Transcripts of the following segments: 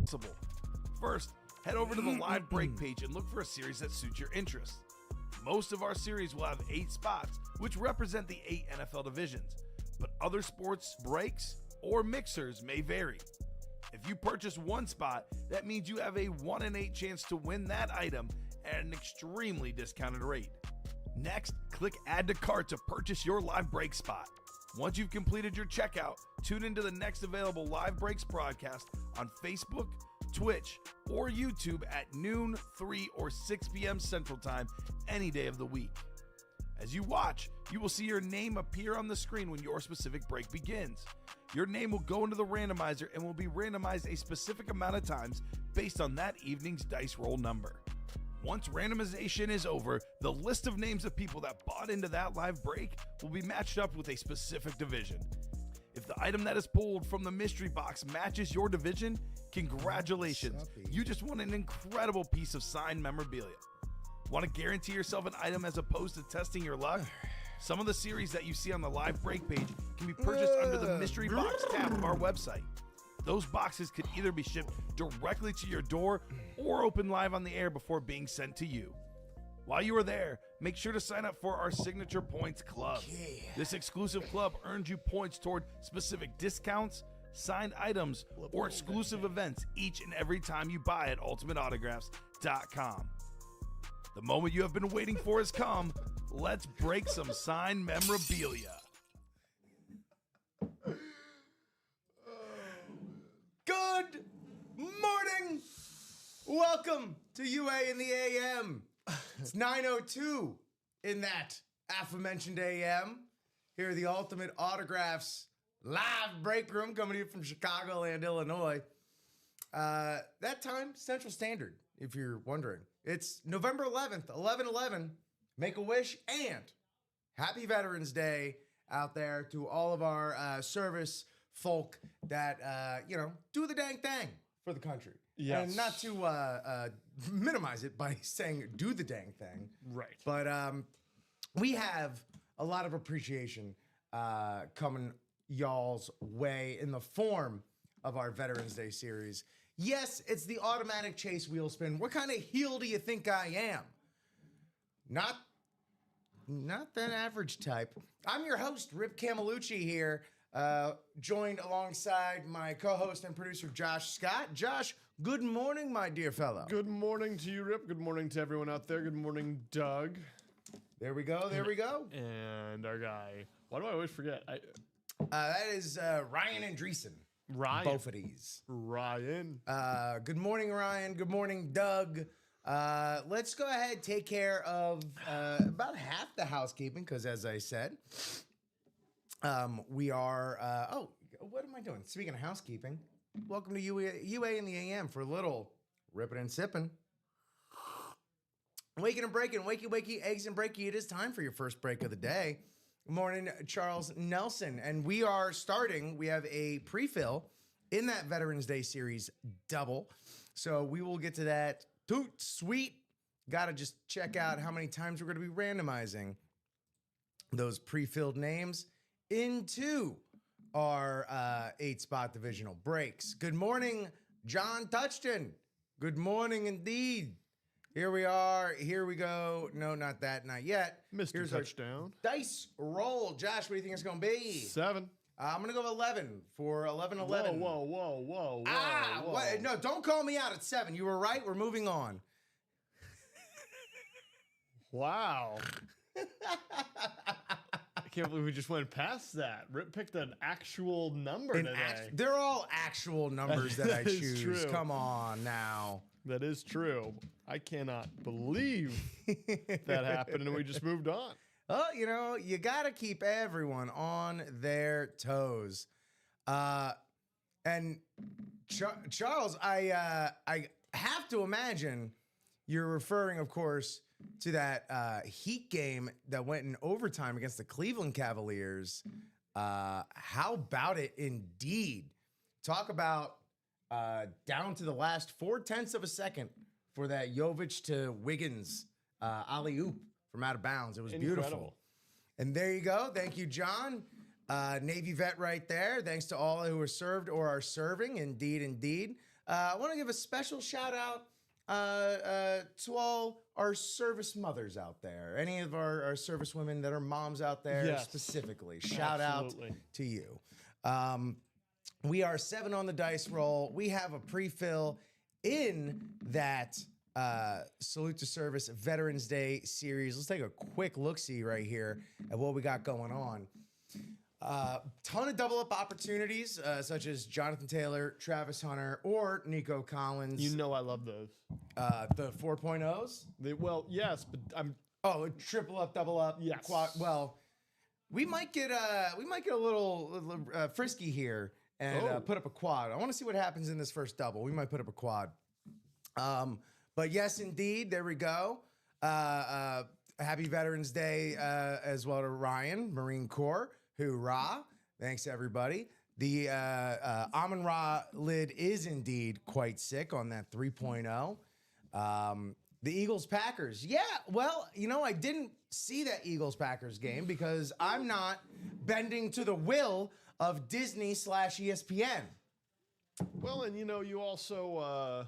possible. First, head over to the live break page and look for a series that suits your interests. Most of our series will have 8 spots, which represent the 8 NFL divisions, but other sports breaks or mixers may vary. If you purchase one spot, that means you have a 1 in 8 chance to win that item at an extremely discounted rate. Next, click Add to Cart to purchase your live break spot. Once you've completed your checkout, tune into the next available Live Breaks broadcast on Facebook, Twitch, or YouTube at noon, 3, or 6 p.m. Central Time any day of the week. As you watch, you will see your name appear on the screen when your specific break begins. Your name will go into the randomizer and will be randomized a specific amount of times based on that evening's dice roll number. Once randomization is over, the list of names of people that bought into that live break will be matched up with a specific division. If the item that is pulled from the mystery box matches your division, congratulations. You just won an incredible piece of signed memorabilia. Want to guarantee yourself an item as opposed to testing your luck? Some of the series that you see on the live break page can be purchased under the mystery box tab of our website. Those boxes could either be shipped directly to your door or open live on the air before being sent to you. While you are there, make sure to sign up for our Signature Points Club. This exclusive club earns you points toward specific discounts, signed items, or exclusive events each and every time you buy at ultimateautographs.com. The moment you have been waiting for has come. Let's break some signed memorabilia. Good morning. Welcome to UA in the AM. It's 9:02 in that aforementioned AM. Here are the Ultimate Autographs live break room coming here from Chicagoland, Illinois. That time, Central Standard, if you're wondering. It's November 11th, 11/11. Make a wish and happy Veterans Day out there to all of our service folk that, do the dang thing for the country. Yes. And not to minimize it by saying do the dang thing. Right. But we have a lot of appreciation coming y'all's way in the form of our Veterans Day series. Yes, it's the automatic chase wheel spin. What kind of heel do you think I am? Not that average type. I'm your host, Rip Camelucci here, joined alongside my co-host and producer, Josh Scott. Josh, good morning, my dear fellow. Good morning to you, Rip. Good morning to everyone out there. Good morning, Doug. There we go. And our guy. Why do I always forget? That is Ryan Andreessen. Ryan. Both of these. Ryan. Good morning, Ryan. Good morning, Doug. Let's go ahead, take care of about half the housekeeping, because as I said, we are, what am I doing? Speaking of housekeeping, welcome to UA in the AM for a little ripping and sipping. Waking and breaking, wakey, eggs and breaky. It is time for your first break of the day. Good morning, Charles Nelson. And we are starting, we have a pre-fill in that Veterans Day series double. So we will get to that. Toot sweet. Got to just check out how many times we're going to be randomizing those pre-filled names into our 8-spot divisional breaks. Good morning, John Touchton. Good morning indeed. Here we are. Here we go. No, not that. Not yet. Mr. Here's Touchdown. Dice roll. Josh, what do you think it's going to be? 7. I'm going to go 11 for 11-11. Whoa. What? No, don't call me out at 7. You were right. We're moving on. Wow. I can't believe we just went past that. Rip picked an actual number today. They're all actual numbers that I choose. True. Come on now. That is true. I cannot believe that happened and we just moved on. Oh, you got to keep everyone on their toes. And Charles, I have to imagine you're referring, of course, to that Heat game that went in overtime against the Cleveland Cavaliers. How about it indeed? Talk about down to the last 0.4 of a second for that Jovic to Wiggins alley-oop from out of bounds. It was beautiful. And there you go. Thank you, John. Navy vet right there. Thanks to all who are served or are serving. Indeed. I want to give a special shout out to all our service mothers out there. Any of our service women that are moms out there Yes. specifically. Shout Absolutely. out to you. We are 7 on the dice roll. We have a pre-fill in that Salute to Service Veterans Day series. Let's take a quick look-see right here at what we got going on. Ton of double-up opportunities, such as Jonathan Taylor, Travis Hunter, or Nico Collins. You know I love those. The 4.0s? Well, yes, but I'm Oh, triple up, double up, Yes. quad. Well, we might get a little frisky here and put up a quad. I want to see what happens in this first double. We might put up a quad. But yes, indeed, there we go. Happy Veterans Day as well to Ryan, Marine Corps. Hoorah. Thanks, everybody. The Amon-Ra lid is indeed quite sick on that 3.0. The Eagles-Packers. Yeah, well, I didn't see that Eagles-Packers game because I'm not bending to the will of Disney/ESPN. well, and you also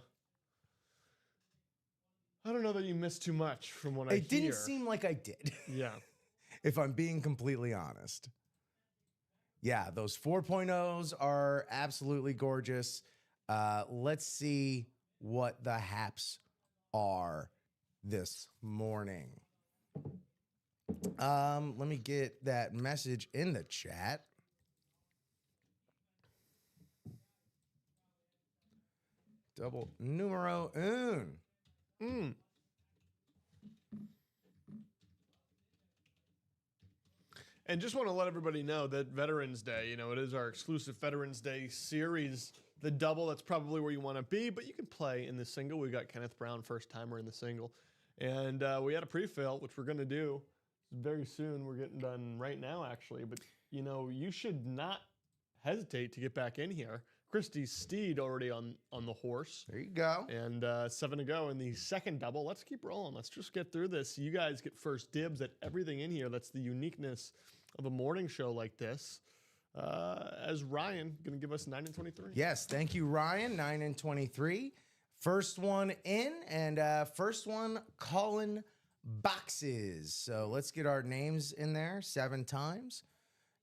I don't know that you missed too much from what I hear. It didn't seem like I did, Yeah. if I'm being completely honest. Yeah, those 4.0s are absolutely gorgeous. Let's see what the haps are this morning. Let me get that message in the chat. Double numero un. And just want to let everybody know that Veterans Day, it is our exclusive Veterans Day series. The double, that's probably where you want to be, but you can play in the single. We got Kenneth Brown, first timer in the single. And we had a pre-fill, which we're going to do very soon. We're getting done right now, actually. But, you should not hesitate to get back in here. Christie's Steed already on the horse. There you go. And 7 to go in the second double. Let's keep rolling. Let's just get through this. You guys get first dibs at everything in here. That's the uniqueness of a morning show like this. As Ryan going to give us 9 and 23. Yes, thank you, Ryan. 9 and 23. First one in, and first one calling boxes. So let's get our names in there 7 times.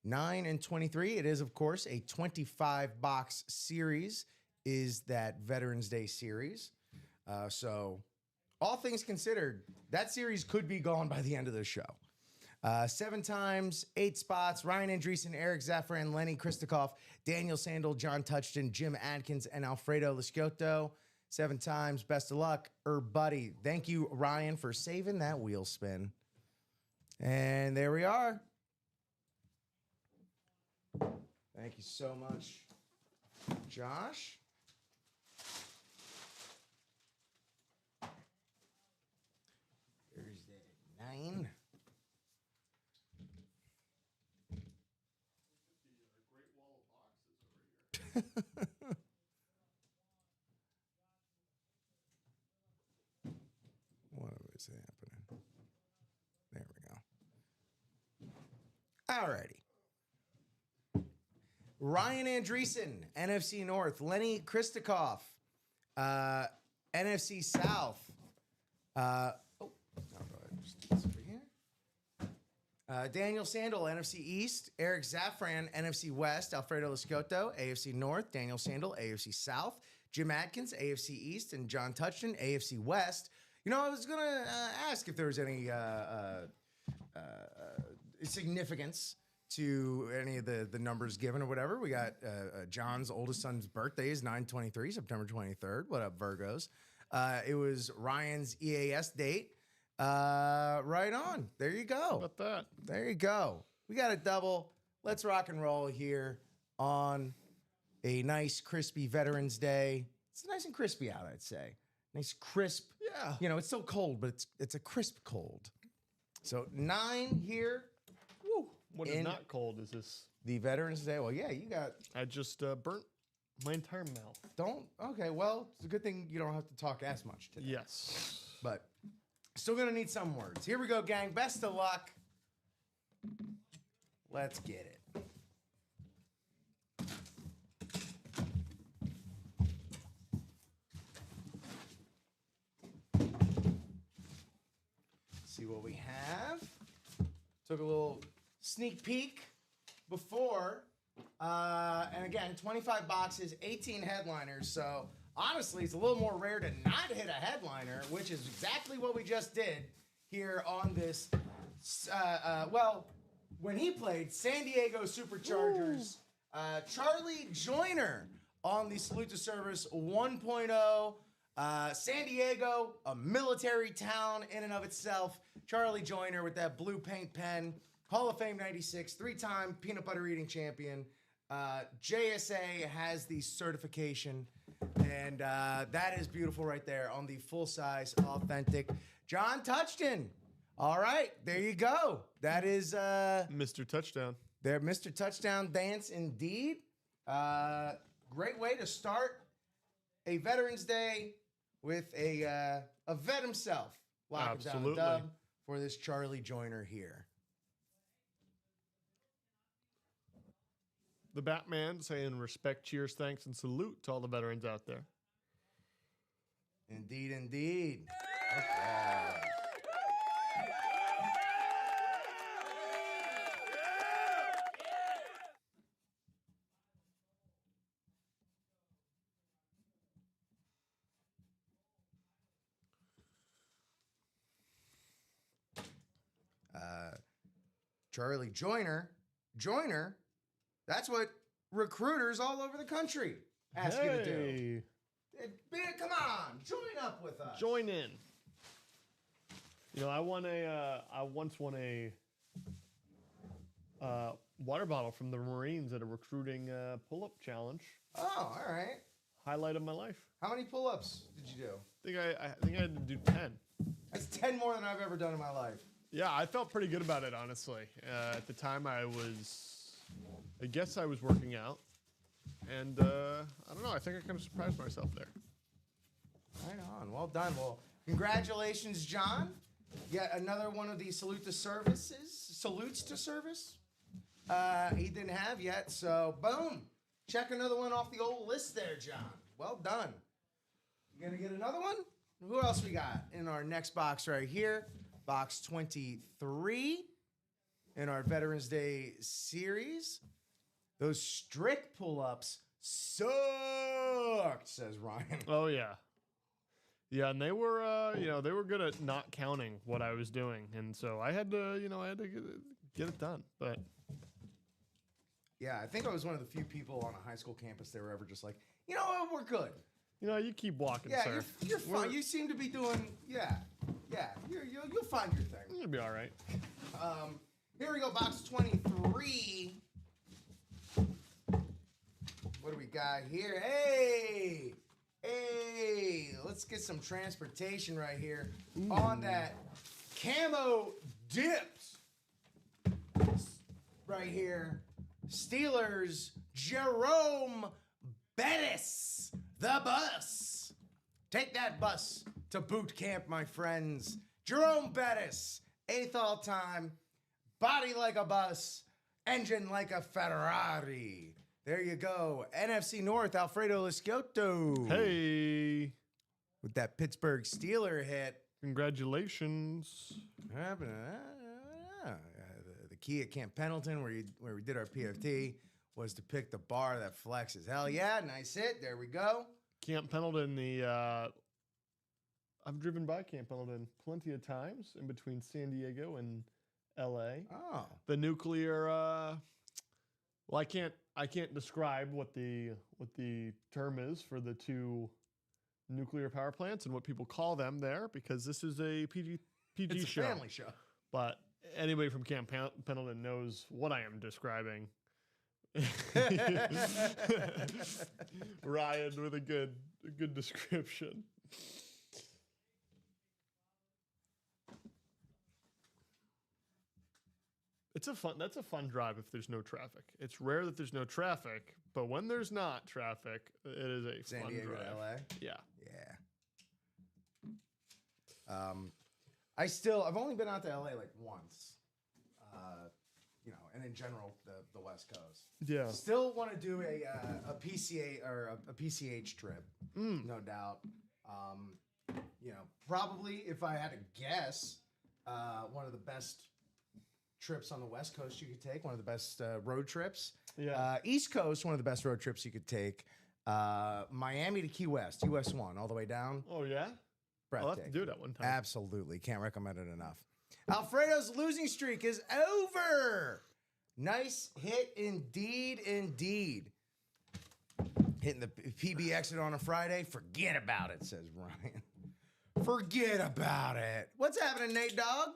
9 and 23. It is, of course, a 25-box series, is that Veterans Day series. So all things considered, that series could be gone by the end of the show. 7 times, 8 spots. Ryan Andreessen, Eric Zaffran, Lenny Christikoff, Daniel Sandel, John Touchton, Jim Adkins, and Alfredo Lisciotto. 7 times. Best of luck, buddy. Thank you, Ryan, for saving that wheel spin. And there we are. Thank you so much, Josh. There's that 9. What is happening? There we go. Alrighty. Ryan Andreessen, NFC North. Lenny Christikoff, NFC South. Daniel Sandel, NFC East. Eric Zaffran, NFC West. Alfredo Lisciotto, AFC North. Daniel Sandel, AFC South. Jim Adkins, AFC East. And John Touchton, AFC West. I was going to ask if there was any significance to any of the numbers given or whatever. We got John's oldest son's birthday is 9/23, September 23rd. What up, Virgos? It was Ryan's EAS date. Right on. There you go. How about that? There you go. We got a double. Let's rock and roll here on a nice, crispy Veterans Day. It's nice and crispy out, I'd say. Nice, crisp. Yeah. It's still cold, but it's a crisp cold. So 9 here. Woo. What is not cold is this? The Veterans Day. Well, yeah, you got. I just burnt my entire mouth. Okay, well, it's a good thing you don't have to talk as much today. Yes. But still going to need some words. Here we go, gang. Best of luck. Let's get it. see what we have. Took a little sneak peek before. And again, 25 boxes, 18 headliners. So honestly, it's a little more rare to not hit a headliner, which is exactly what we just did here on this. When he played San Diego Superchargers, Charlie Joyner on the Salute to Service 1.0. San Diego, a military town in and of itself. Charlie Joyner with that blue paint pen. Hall of Fame 96, 3-time peanut butter eating champion. JSA has the certification, and that is beautiful right there on the full-size, authentic John Touchton. All right, there you go. That is Mr. Touchdown. their Mr. Touchdown dance indeed. Great way to start a Veterans Day with a vet himself. Locking down the Absolutely. dub for this Charlie Joyner here. The Batman saying respect, cheers, thanks, and salute to all the veterans out there. Indeed, indeed. Okay. Charlie Joyner, that's what recruiters all over the country ask you to do. Come on, join up with us. Join in. You know, I once won a water bottle from the Marines at a recruiting pull-up challenge. Oh, all right. Highlight of my life. How many pull-ups did you do? I think I had to do 10. That's 10 more than I've ever done in my life. Yeah, I felt pretty good about it, honestly. At the time, I guess I was working out. And I don't know, I think I kind of surprised myself there. Right on. Well done. Well, congratulations, John. Yet another one of the salutes to service. He didn't have yet, so boom. Check another one off the old list there, John. Well done. You gonna get another one? Who else we got in our next box right here? Box 23 in our Veterans Day series. Those strict pull-ups sucked, says Ryan. Oh, yeah. Yeah, and they were, they were good at not counting what I was doing. And so I had to, get it done. But Yeah, I think I was one of the few people on a high school campus that were ever just like, you know what, we're good. you keep walking, Yeah, sir. you're fine. You seem to be doing, you'll find your thing. You'll be all right. Here we go, box 23. What do we got here? Hey, let's get some transportation right here on that camo dipped right here. Steelers, Jerome Bettis, the bus. Take that bus to boot camp, my friends. Jerome Bettis, 8th all time, body like a bus, engine like a Ferrari. There you go. NFC North, Alfredo Lascioto. Hey, With that Pittsburgh Steeler hit. congratulations. The key at Camp Pendleton, where we did our PFT, was to pick the bar that flexes. Hell yeah, nice hit. There we go. Camp Pendleton, I've driven by Camp Pendleton plenty of times in between San Diego and LA. Oh. The nuclear, well, I can't describe what the term is for the two nuclear power plants and what people call them there, because this is a PG It's a show. family show. But anybody from Camp Pendleton knows what I am describing. Ryan with a good description. That's a fun drive if there's no traffic. It's rare that there's no traffic, but when there's not traffic, it is a San fun Diego drive. to LA. Yeah. Yeah. I've only been out to LA like once. And in general, the West Coast. Yeah. Still want to do a PCA or a PCH trip, no doubt. Probably if I had to guess, One of the best trips on the West Coast you could take. One of the best road trips. Yeah. East Coast, one of the best road trips you could take. Miami to Key West, US 1, all the way down. Oh, yeah? I'll have to do that one time. Absolutely. Can't recommend it enough. Alfredo's losing streak is over. Nice hit indeed, indeed. Hitting the PB exit on a Friday. Forget about it, says Ryan. Forget about it. What's happening, Nate Dogg?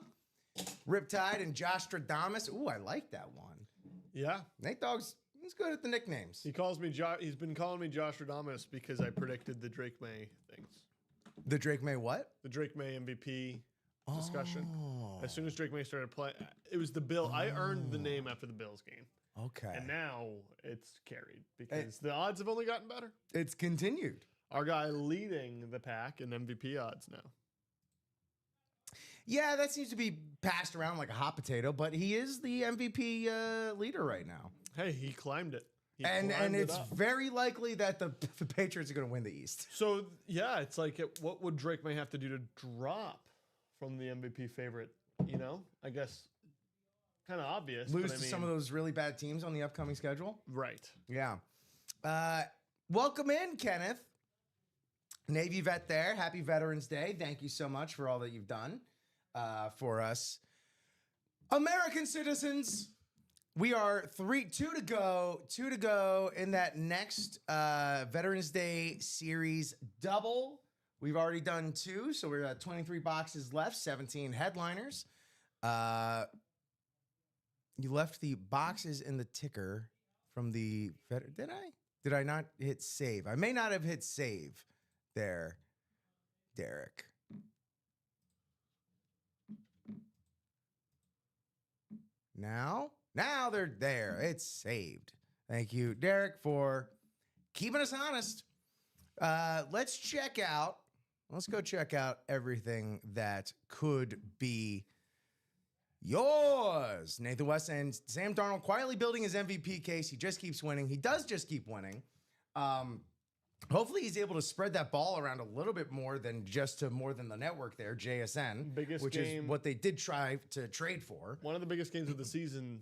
Riptide and Josh Stradamus. Ooh, I like that one. Yeah. Nate Dogg's he's good at the nicknames. He calls me he's been calling me Josh Stradamus because I predicted the Drake May things. The Drake May what? The Drake May MVP discussion. Oh. As soon as Drake May started playing, it was the Bill. I earned the name after the Bills game. Okay. And now it's carried because the odds have only gotten better. It's continued. Our guy leading the pack in MVP odds now. Yeah, that seems to be passed around like a hot potato, but he is the MVP leader right now. Hey, he climbed it. And it's very likely that the Patriots are going to win the East. So, yeah, it's like, what would Drake May have to do to drop from the MVP favorite? You know, I guess kind of obvious. Lose to some of those really bad teams on the upcoming schedule. Right. Yeah. Welcome in, Kenneth. Navy vet there. Happy Veterans Day. Thank you so much for all that you've done for us. American citizens. We are 2 to go in that next Veterans Day series double. We've already done 2, so we're at 23 boxes left, 17 headliners. You left the boxes in the ticker from the did I? Did I not hit save? I may not have hit save there, Derek. Now they're there. It's saved. Thank you, Derek, for keeping us honest. Let's go check out everything that could be yours. Nathan West and Sam Darnold quietly building his MVP case. He just keeps winning. He does just keep winning. Hopefully he's able to spread that ball around a little bit more than the network there, JSN, which is what they did try to trade for. One of the biggest games of the season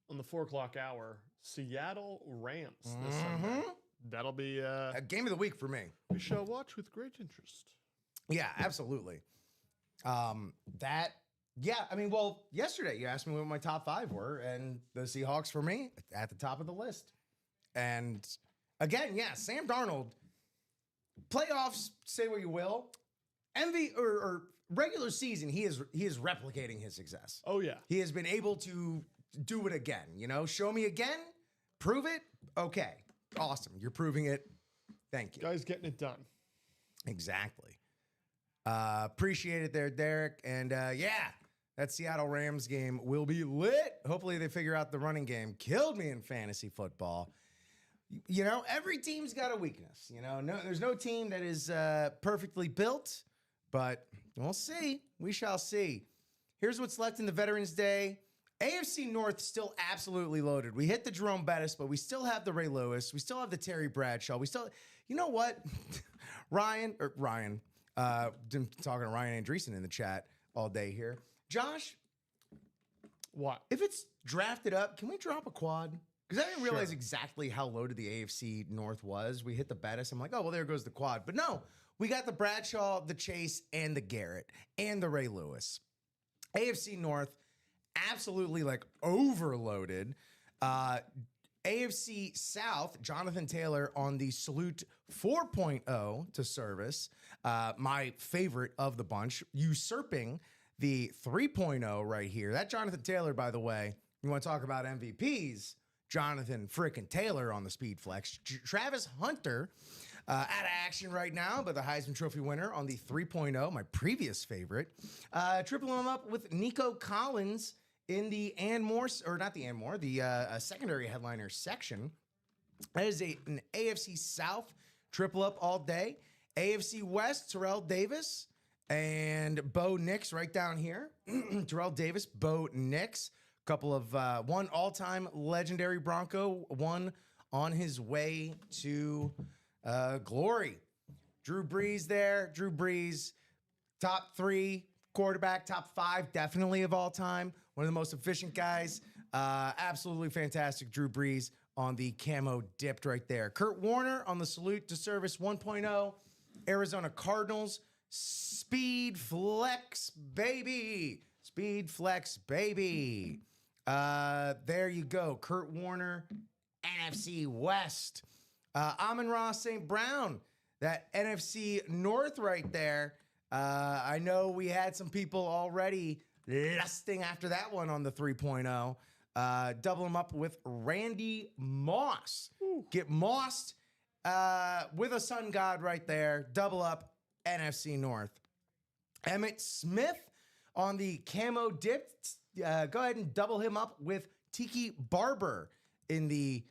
on the 4:00 hour, Seattle Rams this Sunday. That'll be a game of the week for me. We shall watch with great interest. Yeah, absolutely. Yesterday you asked me what my top 5 were, and the Seahawks for me at the top of the list. And again, yeah, Sam Darnold, playoffs, say what you will, or regular season, he is replicating his success. Oh yeah, he has been able to do it again. You know, show me again, prove it. Okay, awesome, you're proving it. Thank you. Guy's getting it done. Exactly. Appreciate it there, Derek. And that Seattle Rams game will be lit. Hopefully they figure out the running game. Killed me in fantasy football. You know, every team's got a weakness. You know, there's no team that is perfectly built, but we'll see. We shall see. Here's what's left in the Veterans Day. AFC North still absolutely loaded. We hit the Jerome Bettis, but we still have the Ray Lewis. We still have the Terry Bradshaw. You know what? Ryan, been talking to Ryan Andreessen in the chat all day here. Josh, what? If it's drafted up, can we drop a quad? Because I didn't realize exactly how loaded the AFC North was. We hit the Bettis. I'm like, oh, well, there goes the quad. But no, we got the Bradshaw, the Chase, and the Garrett, and the Ray Lewis. AFC North, absolutely like overloaded. AFC South, Jonathan Taylor on the Salute 4.0 to service. My favorite of the bunch, usurping the 3.0 right here. That Jonathan Taylor, by the way, you want to talk about MVPs, Jonathan frickin' Taylor on the speed flex. Travis Hunter out of action right now, but the Heisman Trophy winner on the 3.0, my previous favorite. Tripling him up with Nico Collins in the secondary headliner section. That is an AFC South triple up all day. AFC West, Terrell Davis and Bo Nix right down here. Terrell Davis, Bo Nix. Couple of one all-time legendary Bronco, one on his way to glory. Drew Brees there. Drew Brees, top 3 quarterback, top 5 definitely of all time. One of the most efficient guys. Absolutely fantastic. Drew Brees on the camo dipped right there. Kurt Warner on the Salute to Service 1.0. Arizona Cardinals. Speed Flex, baby. Speed Flex, baby. There you go. Kurt Warner, NFC West. Amon-Ra St. Brown, that NFC North right there. I know we had some people already lusting after that one on the 3.0. Double him up with Randy Moss. Ooh. Get Mossed with a Sun God right there. Double up NFC North. Emmitt Smith on the camo dip. Go ahead and double him up with Tiki Barber in the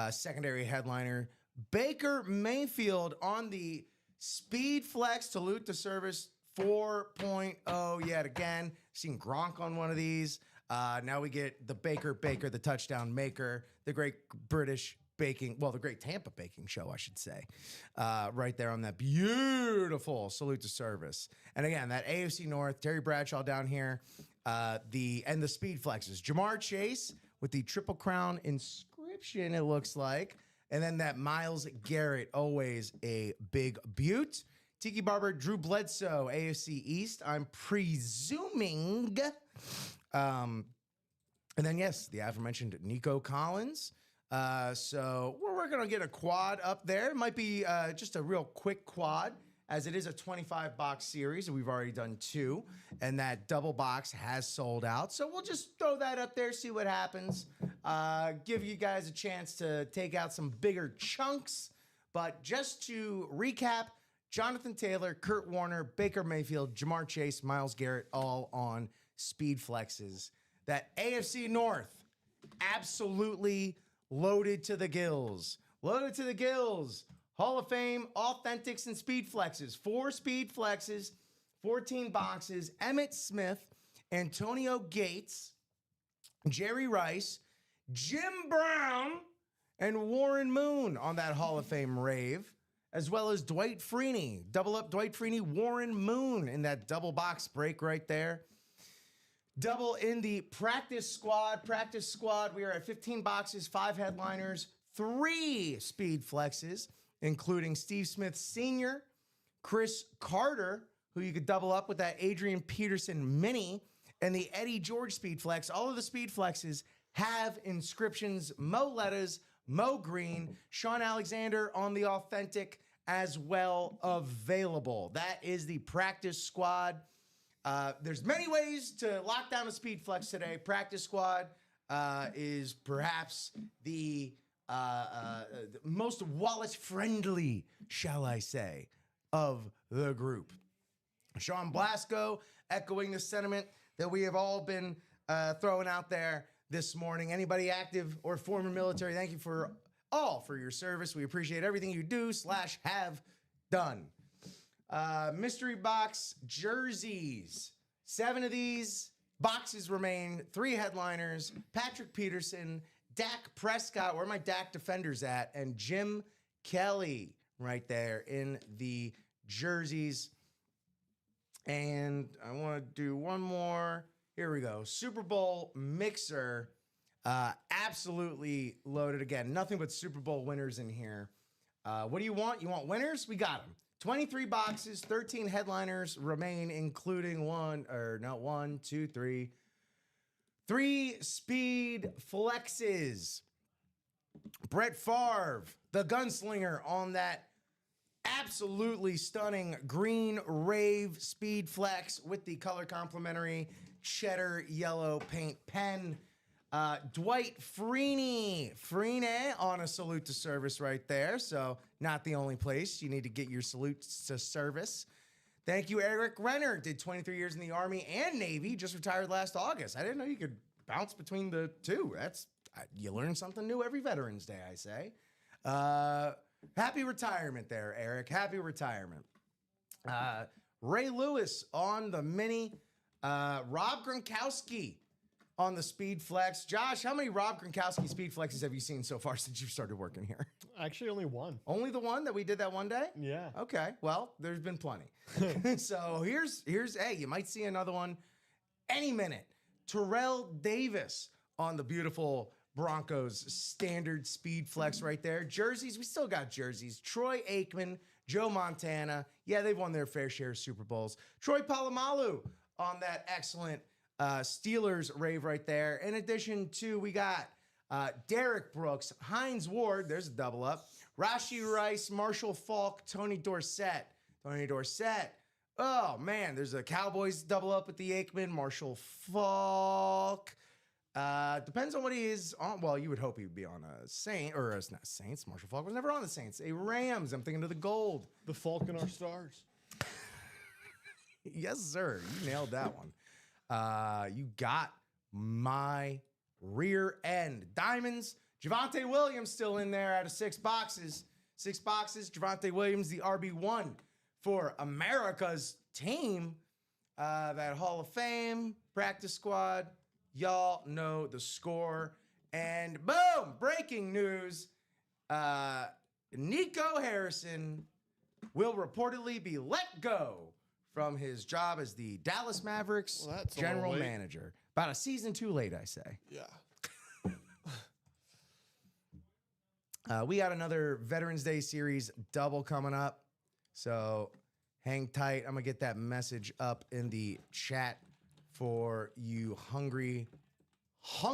secondary headliner. Baker Mayfield on the Speed Flex Salute to Service 4.0 yet again. Seen Gronk on one of these. Now we get the Baker, the touchdown maker, the great British baking, well, the great Tampa baking show, I should say, right there on that beautiful Salute to Service. And again, that AFC North, Terry Bradshaw down here, the Speed Flexes. Jamar Chase with the Triple Crown inscription, it looks like. And then that Myles Garrett, always a big beaut. Tiki Barber, Drew Bledsoe, AFC East, I'm presuming. And then, yes, the aforementioned Nico Collins. So we're going to get a quad up there. It might be just a real quick quad, as it is a 25-box series, and we've already done 2, and that double box has sold out. So we'll just throw that up there, see what happens. Give you guys a chance to take out some bigger chunks. But just to recap, Jonathan Taylor, Kurt Warner, Baker Mayfield, Jamar Chase, Myles Garrett, all on Speed Flexes. That AFC North, absolutely loaded to the gills. Loaded to the gills. Hall of Fame, Authentics, and Speed Flexes. 4 Speed Flexes, 14 boxes. Emmitt Smith, Antonio Gates, Jerry Rice, Jim Brown, and Warren Moon on that Hall of Fame rave, as well as Dwight Freeney. Double up Dwight Freeney, Warren Moon in that double box break right there. Double in the practice squad. Practice squad, we are at 15 boxes, 5 headliners, 3 Speed Flexes, including Steve Smith Sr., Chris Carter, who you could double up with that Adrian Peterson mini, and the Eddie George Speed Flex. All of the Speed Flexes have inscriptions, Mo Lettas, Mo Green, Sean Alexander on the authentic as well available. That is the practice squad. There's many ways to lock down a Speed Flex today. Practice squad is perhaps the most wallet-friendly, shall I say, of the group. Sean Blasco echoing the sentiment that we have all been throwing out there this morning. Anybody active or former military, thank you for your service. We appreciate everything you do / have done. Mystery box jerseys. 7 of these boxes remain. 3 headliners. Patrick Peterson, Dak Prescott, where are my Dak defenders at? And Jim Kelly right there in the jerseys. And I want to do one more. Here we go. Super Bowl mixer. Absolutely loaded again. Nothing but Super Bowl winners in here. What do you want? You want winners? We got them. 23 boxes, 13 headliners remain, including 3 Speed Flexes. Brett Favre, the gunslinger, on that absolutely stunning green rave Speed Flex with the color complementary cheddar yellow paint pen. Dwight Freeney on a Salute to Service right there. So not the only place you need to get your salutes to service. Thank you, Eric Renner. Did 23 years in the Army and Navy. Just retired last August. I didn't know you could bounce between the two. You learn something new every Veterans Day, I say. Happy retirement there, Eric. Happy retirement. Ray Lewis on the mini. Rob Gronkowski on the Speed Flex. Josh, how many Rob Gronkowski Speed Flexes have you seen so far since you started working here? Actually, only one. Only the one that we did that one day? Yeah. Okay. Well, there's been plenty. So here's hey, you might see another one any minute. Terrell Davis on the beautiful Broncos standard Speed Flex right there. Jerseys, we still got jerseys. Troy Aikman, Joe Montana. Yeah, they've won their fair share of Super Bowls. Troy Polamalu on that excellent Steelers rave right there. In addition to, we got Derek Brooks, Hines Ward, there's a double up. Rashee Rice, Marshall Faulk, Tony Dorsett. Oh, man, there's a Cowboys double up with the Aikman, Marshall Faulk. Depends on what he is on. Well, you would hope he would be on a Saint, or it's not Saints. Marshall Faulk was never on the Saints. A Rams. I'm thinking of the gold. The Falcon are stars. Yes, sir. You nailed that one. You got my rear end. Diamonds. Javonte Williams still in there out of 6 boxes. 6 boxes. Javonte Williams, the RB1 for America's team. That Hall of Fame practice squad. Y'all know the score. And boom, breaking news. Nico Harrison will reportedly be let go from his job as the Dallas Mavericks general manager. About a season too late, I say. Yeah. We got another Veterans Day series double coming up. So hang tight. I'm going to get that message up in the chat for you hungry. I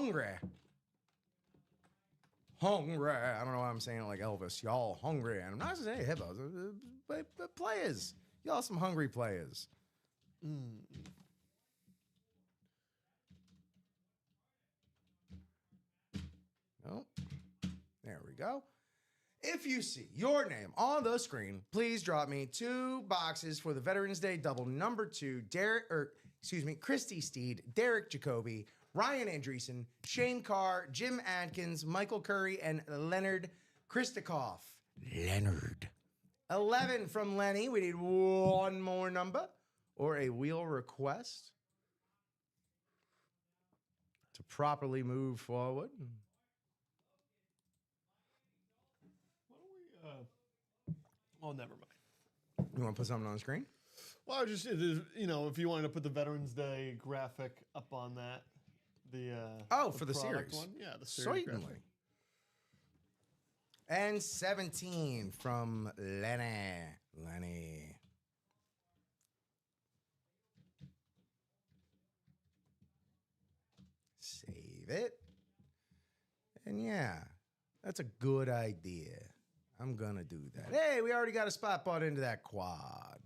don't know why I'm saying it like Elvis. Y'all hungry. And I'm not saying hippos, but players. Y'all some hungry players. Nope. There we go. If you see your name on the screen, please drop me 2 boxes for the Veterans Day double number 2. Christy Steed, Derek Jacoby, Ryan Andreessen, Shane Carr, Jim Adkins, Michael Curry, and Leonard Kristokoff. 11 from Lenny. We need 1 more number or a wheel request to properly move forward. Oh, never mind. You want to put something on the screen? Well, I just, if you wanted to put the Veterans Day graphic up on that. For the series. One. Yeah, the series. Certainly. Graphic. And 17 from Lenny. Save it. And yeah, that's a good idea. I'm going to do that. Hey, we already got a spot bought into that quad.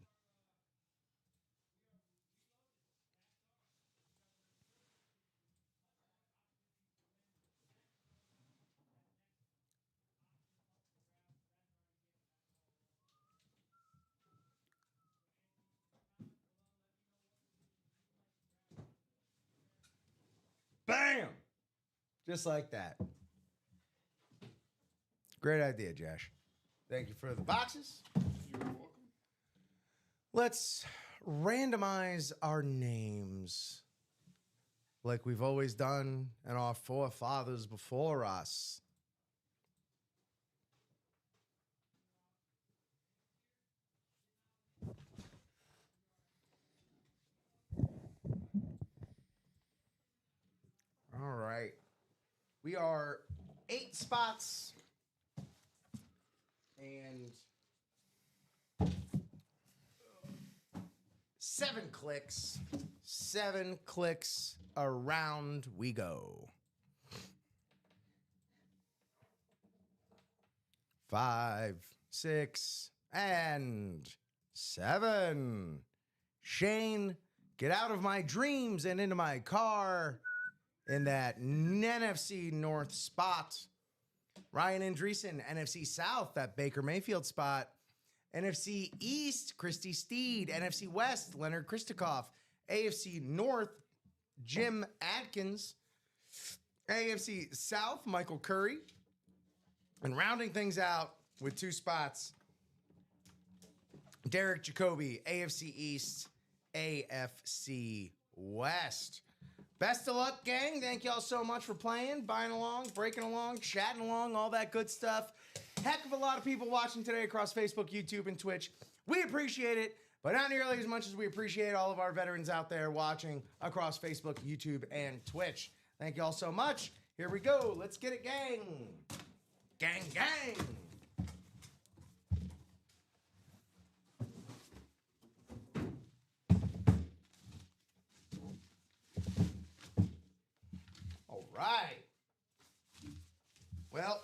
Bam! Just like that. Great idea, Josh. Thank you for the boxes. You're welcome. Let's randomize our names like we've always done and our forefathers before us. All right. We are 8 spots and 7 clicks. 7 clicks around we go. 5, 6, and 7. Shane, get out of my dreams and into my car in that NFC North spot. Ryan Andreessen, NFC South, that Baker Mayfield spot. NFC East, Christy Steed. NFC West, Leonard Kristokoff. AFC North, Jim Adkins. AFC South, Michael Curry. And rounding things out with 2 spots, Derek Jacoby, AFC East, AFC West. Best of luck, gang. Thank y'all so much for playing, buying along, breaking along, chatting along, all that good stuff. Heck of a lot of people watching today across Facebook, YouTube, and Twitch. We appreciate it, but not nearly as much as we appreciate all of our veterans out there watching across Facebook, YouTube, and Twitch. Thank y'all so much. Here we go. Let's get it, gang. Gang, gang. All right. Well,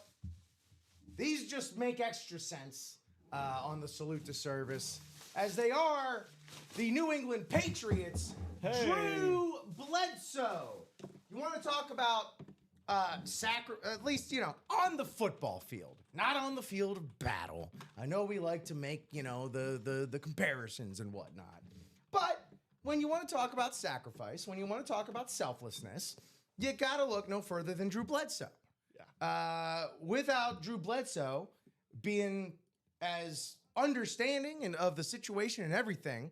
these just make extra sense on the salute to service, as they are the New England Patriots. Hey. Drew Bledsoe. You want to talk about at least, on the football field, not on the field of battle. I know we like to make, the comparisons and whatnot. But when you want to talk about sacrifice, when you want to talk about selflessness, you got to look no further than Drew Bledsoe. Yeah. Without Drew Bledsoe being as understanding and of the situation and everything,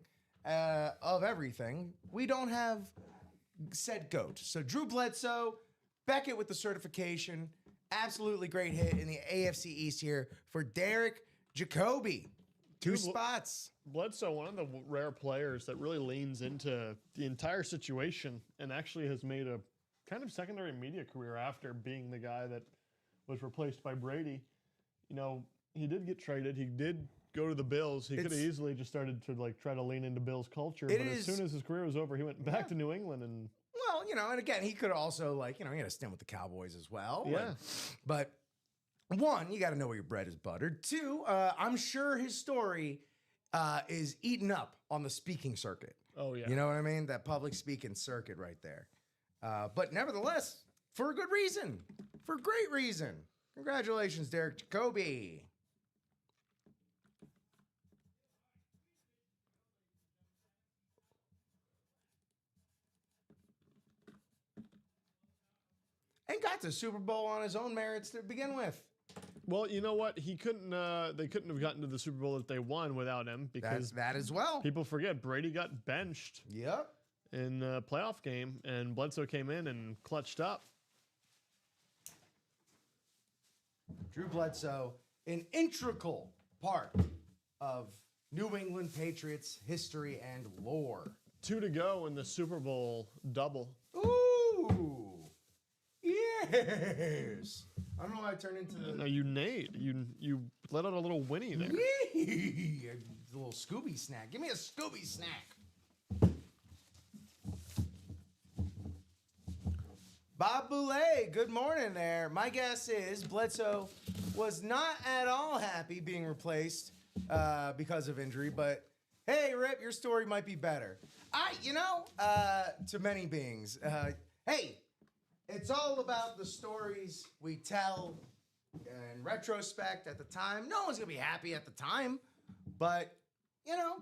we don't have said GOAT. So Drew Bledsoe, Beckett with the certification, absolutely great hit in the AFC East here for Derek Jacoby. Two spots. Bledsoe, one of the rare players that really leans into the entire situation and actually has made a kind of secondary media career after being the guy that was replaced by Brady. He did get traded. He did go to the Bills. He could have easily just started to try to lean into Bills culture. But as soon as his career was over, he went back to New England. And and again, he could also he had a stint with the Cowboys as well. Yeah. But one, you got to know where your bread is buttered. Two, I'm sure his story is eaten up on the speaking circuit. Oh, yeah. You know what I mean? That public speaking circuit right there. But nevertheless, for a good reason. For a great reason. Congratulations, Derek Jacoby. And got the Super Bowl on his own merits to begin with. Well, you know what? He couldn't. They couldn't have gotten to the Super Bowl if they won without him, because that as well. People forget Brady got benched. Yep. In the playoff game, and Bledsoe came in and clutched up. Drew Bledsoe, an integral part of New England Patriots history and lore. 2 to go in the Super Bowl double. Ooh. Yes. I don't know why I turned into the... No, you nade. You let out a little whinny there. Yee. A little Scooby snack. Give me a Scooby snack. Bob Boulay, good morning there. My guess is Bledsoe was not at all happy being replaced because of injury, but hey, Rip, your story might be better. To many beings, hey, it's all about the stories we tell in retrospect at the time. No one's going to be happy at the time, but,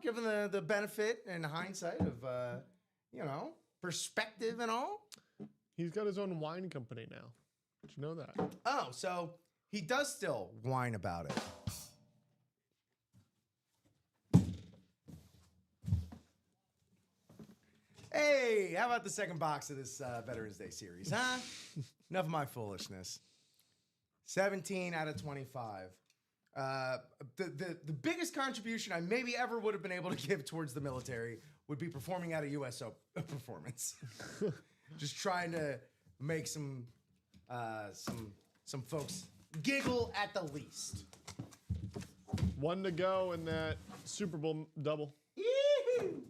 given the benefit and hindsight of, perspective and all. He's got his own wine company now. Did you know that? Oh, so he does still whine about it. Hey, how about the second box of this Veterans Day series, huh? Enough of my foolishness. 17 out of 25. The biggest contribution I maybe ever would have been able to give towards the military would be performing at a USO performance. Just trying to make some folks giggle at the least. 1 to go in that Super Bowl double. Yee-hoo!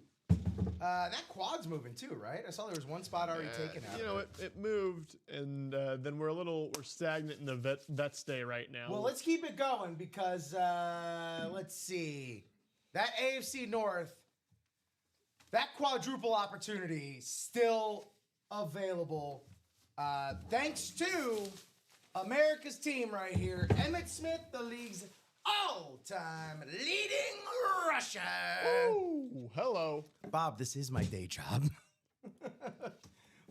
That quad's moving too, right? I saw there was one spot already taken out. It moved, and then we're stagnant in the Vets Day right now. Well, let's keep it going because let's see. That AFC North, that quadruple opportunity still available thanks to America's team right here. Emmitt Smith, the league's all-time leading rusher. Ooh, hello. Bob, this is my day job.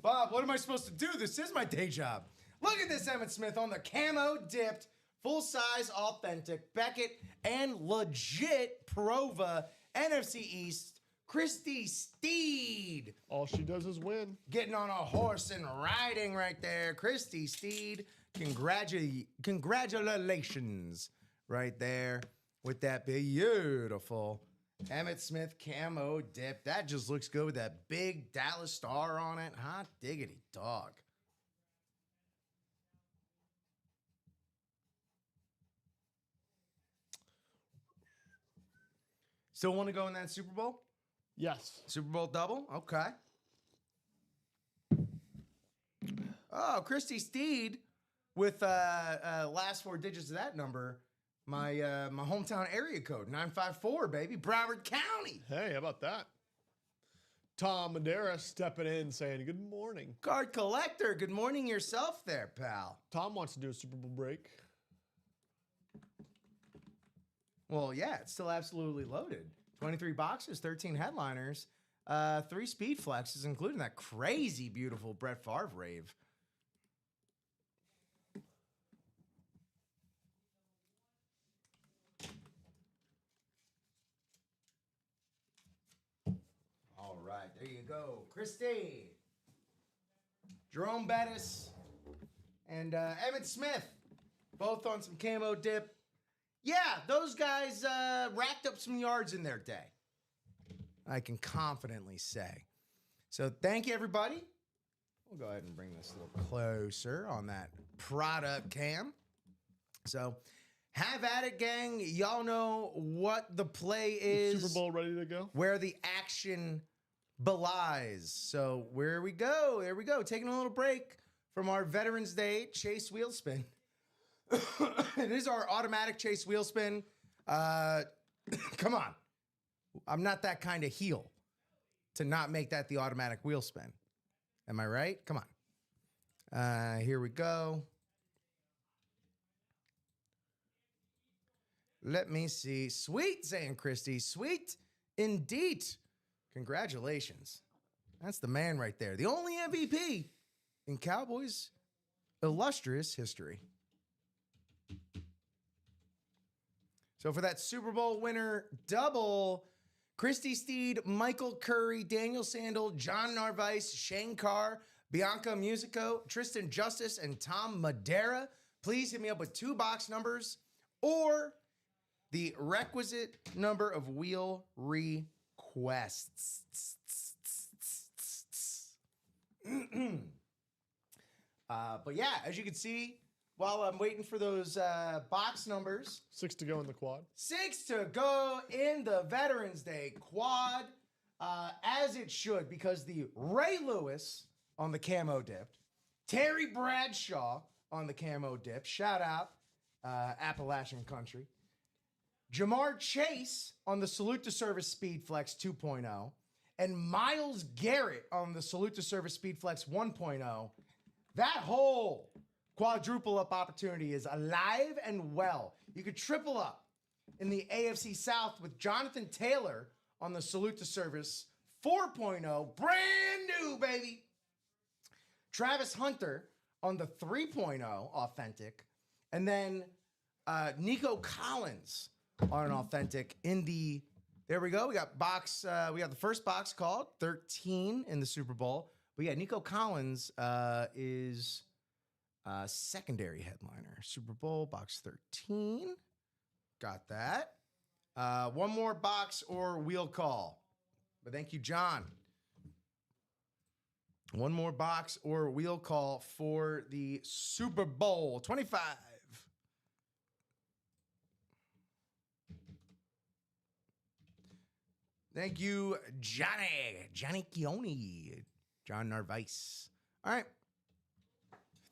Bob, what am I supposed to do? This is my day job. Look at this Emmitt Smith on the camo-dipped, full-size, authentic Beckett and legit Prova NFC East Christy Steed. All she does is win. Getting on a horse and riding right there. Christy Steed. Congratulations right there with that beautiful Emmitt Smith camo dip. That just looks good with that big Dallas star on it. Hot diggity dog. Still want to go in that Super Bowl? Yes. Super Bowl double? Okay. Oh, Christy Steed with last 4 digits of that number. My hometown area code, 954, baby. Broward County. Hey, how about that? Tom Madera stepping in saying, good morning. Card collector, good morning yourself there, pal. Tom wants to do a Super Bowl break. Well, yeah, it's still absolutely loaded. 23 boxes, 13 headliners, 3 speed flexes, including that crazy beautiful Brett Favre rave. All right, there you go. Christy, Jerome Bettis, and Emmitt Smith, both on some camo dip. Yeah, those guys racked up some yards in their day. I can confidently say. So thank you, everybody. We'll go ahead and bring this a little closer on that product cam. So have at it, gang. Y'all know what the play is. Super Bowl ready to go? Where the action belies. So where we go. There we go. Taking a little break from our Veterans Day Chase Wheel Spin. It is our automatic Chase wheel spin. Come on. I'm not that kind of heel to not make that the automatic wheel spin. Am I right? Come on. Here we go. Let me see. Sweet, saying Christy. Sweet indeed. Congratulations. That's the man right there. The only MVP in Cowboys' illustrious history. So for that Super Bowl winner double, Christy Steed, Michael Curry, Daniel Sandel, John Narvaez, Shane Carr, Bianca Musico, Tristan Justice, and Tom Madera. Please hit me up with 2 box numbers or the requisite number of wheel requests. But yeah, as you can see, while I'm waiting for those box numbers. 6 to go in the quad. 6 to go in the Veterans Day quad, as it should, because the Ray Lewis on the camo dip, Terry Bradshaw on the camo dip, shout out Appalachian Country, Jamar Chase on the Salute to Service Speed Flex 2.0, and Myles Garrett on the Salute to Service Speed Flex 1.0. That whole quadruple up opportunity is alive and well. You could triple up in the AFC South with Jonathan Taylor on the Salute to Service 4.0. Brand new, baby. Travis Hunter on the 3.0 authentic. And then Nico Collins on an authentic in the, there we go. We got the first box called 13 in the Super Bowl. But yeah, Nico Collins is secondary headliner. Super Bowl box 13. Got that. One more box or wheel call. But thank you, John. One more box or wheel call for the Super Bowl 25. Thank you, Johnny Chioni, John Narvaez. All right.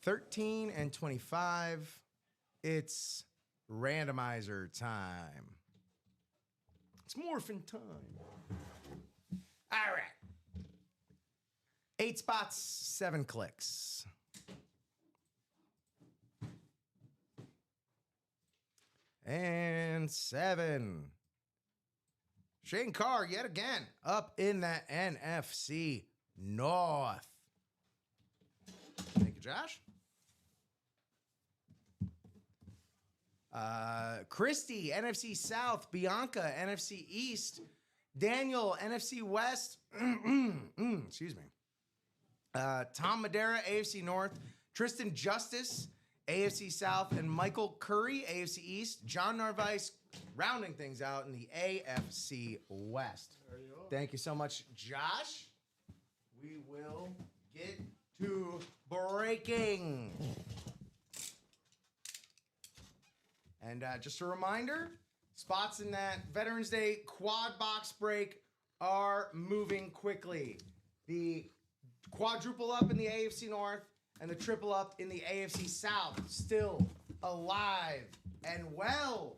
13 and 25. It's randomizer time. It's morphin' time. All right. 8 spots, 7 clicks. And 7. Shane Carr, yet again, up in that NFC North. Thank you, Josh. Christy, NFC South. Bianca, NFC East. Daniel, NFC West. Excuse me. Tom Madera, AFC North. Tristan Justice, AFC South. And Michael Curry, AFC East. John Narvaez rounding things out in the AFC West. There you are. Thank you so much, Josh. We will get to breaking. And just a reminder, spots in that Veterans Day quad box break are moving quickly. The quadruple up in the AFC North and the triple up in the AFC South still alive and well.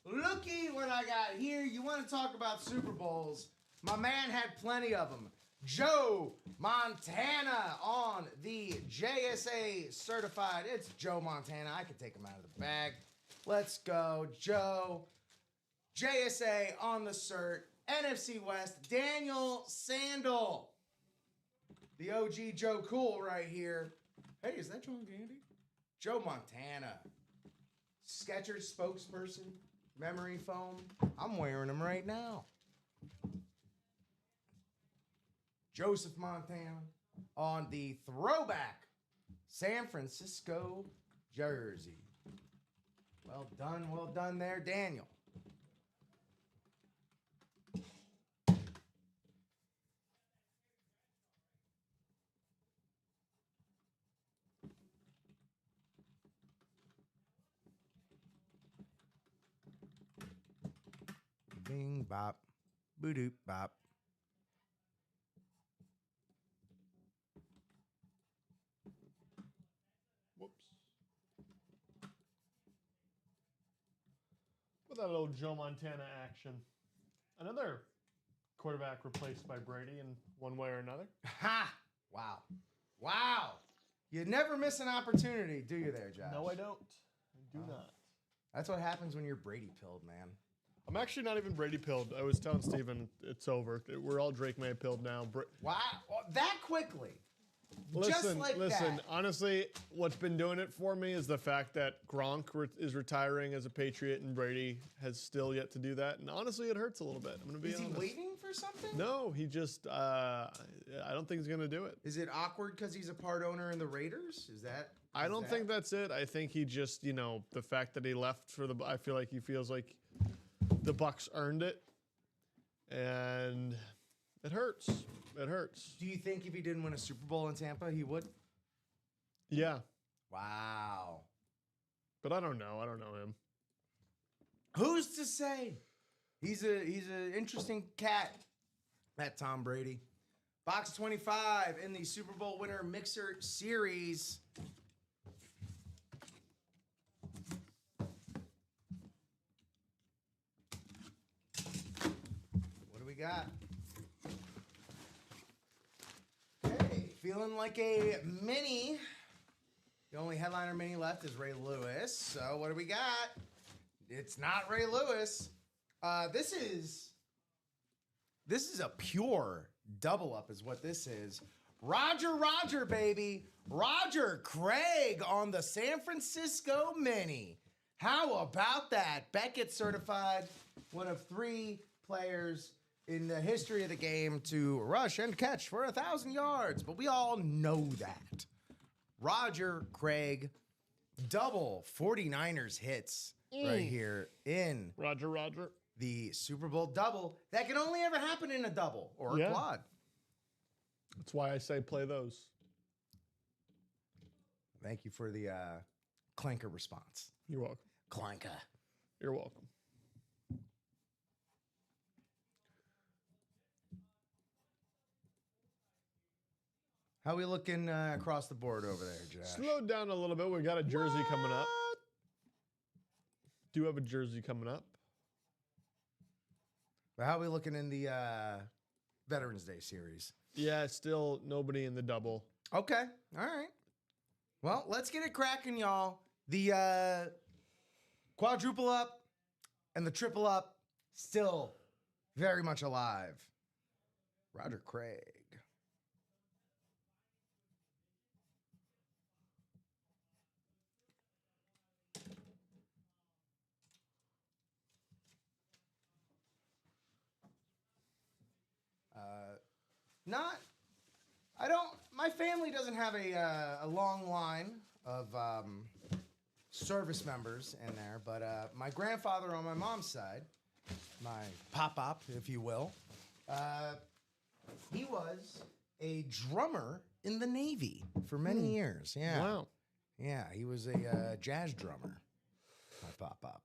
Looky what I got here. You want to talk about Super Bowls? My man had plenty of them. Joe Montana on the JSA certified. It's Joe Montana. I can take him out of the bag. Let's go, Joe. JSA on the cert. NFC West, Daniel Sandel. The OG Joe Cool right here. Hey, is that John Gandy? Joe Montana. Skechers spokesperson. Memory foam. I'm wearing them right now. Joseph Montana on the throwback San Francisco jersey. Well done there, Daniel. Bing bop, boo doop bop. Whoops. With that little Joe Montana action. Another quarterback replaced by Brady in one way or another. Ha! Wow. You never miss an opportunity, do you there, Josh? No, I don't. I do not. That's what happens when you're Brady pilled, man. I'm actually not even Brady pilled. I was telling Steven it's over. We're all Drake May pilled now. Wow. That quickly. Listen, Just like that. Honestly, what's been doing it for me is the fact that Gronk is retiring as a Patriot and Brady has still yet to do that. And honestly, it hurts a little bit. I'm going to be honest. Is he waiting for something? No, he just, I don't think he's going to do it. Is it awkward because he's a part owner in the Raiders? Is that? I don't think that's it. I think he just, the fact that he left I feel like he feels like the Bucs earned it. And it hurts. It hurts. Do you think if he didn't win a Super Bowl in Tampa, he would? Yeah. Wow. But I don't know. I don't know him. Who's to say? He's an interesting cat, that Tom Brady. Box 25 in the Super Bowl winner mixer series. What do we got? Hey, feeling like a mini. The only headliner mini left is Ray Lewis. So what do we got? It's not Ray Lewis. This is a pure double up is what this is. Roger, baby. Roger Craig on the San Francisco Mini. How about that? Beckett certified, one of 3 players in the history of the game to rush and catch for 1,000 yards. But we all know that. Roger Craig, double 49ers hits right here in Roger. the Super Bowl double. That can only ever happen in a double or a quad. That's why I say play those. Thank you for the clanker response. You're welcome. Clanker. You're welcome. How we looking across the board over there, Josh? Slow down a little bit. We got a jersey coming up. Do have a jersey coming up. But how we looking in the Veterans Day series? Yeah, still nobody in the double. Okay. All right. Well, let's get it cracking, y'all. The quadruple up and the triple up still very much alive. Roger Craig. My family doesn't have a long line of service members in there, but my grandfather on my mom's side, my pop-up, if you will, he was a drummer in the Navy for many years. Yeah. Wow. Yeah, he was a jazz drummer. My pop-up.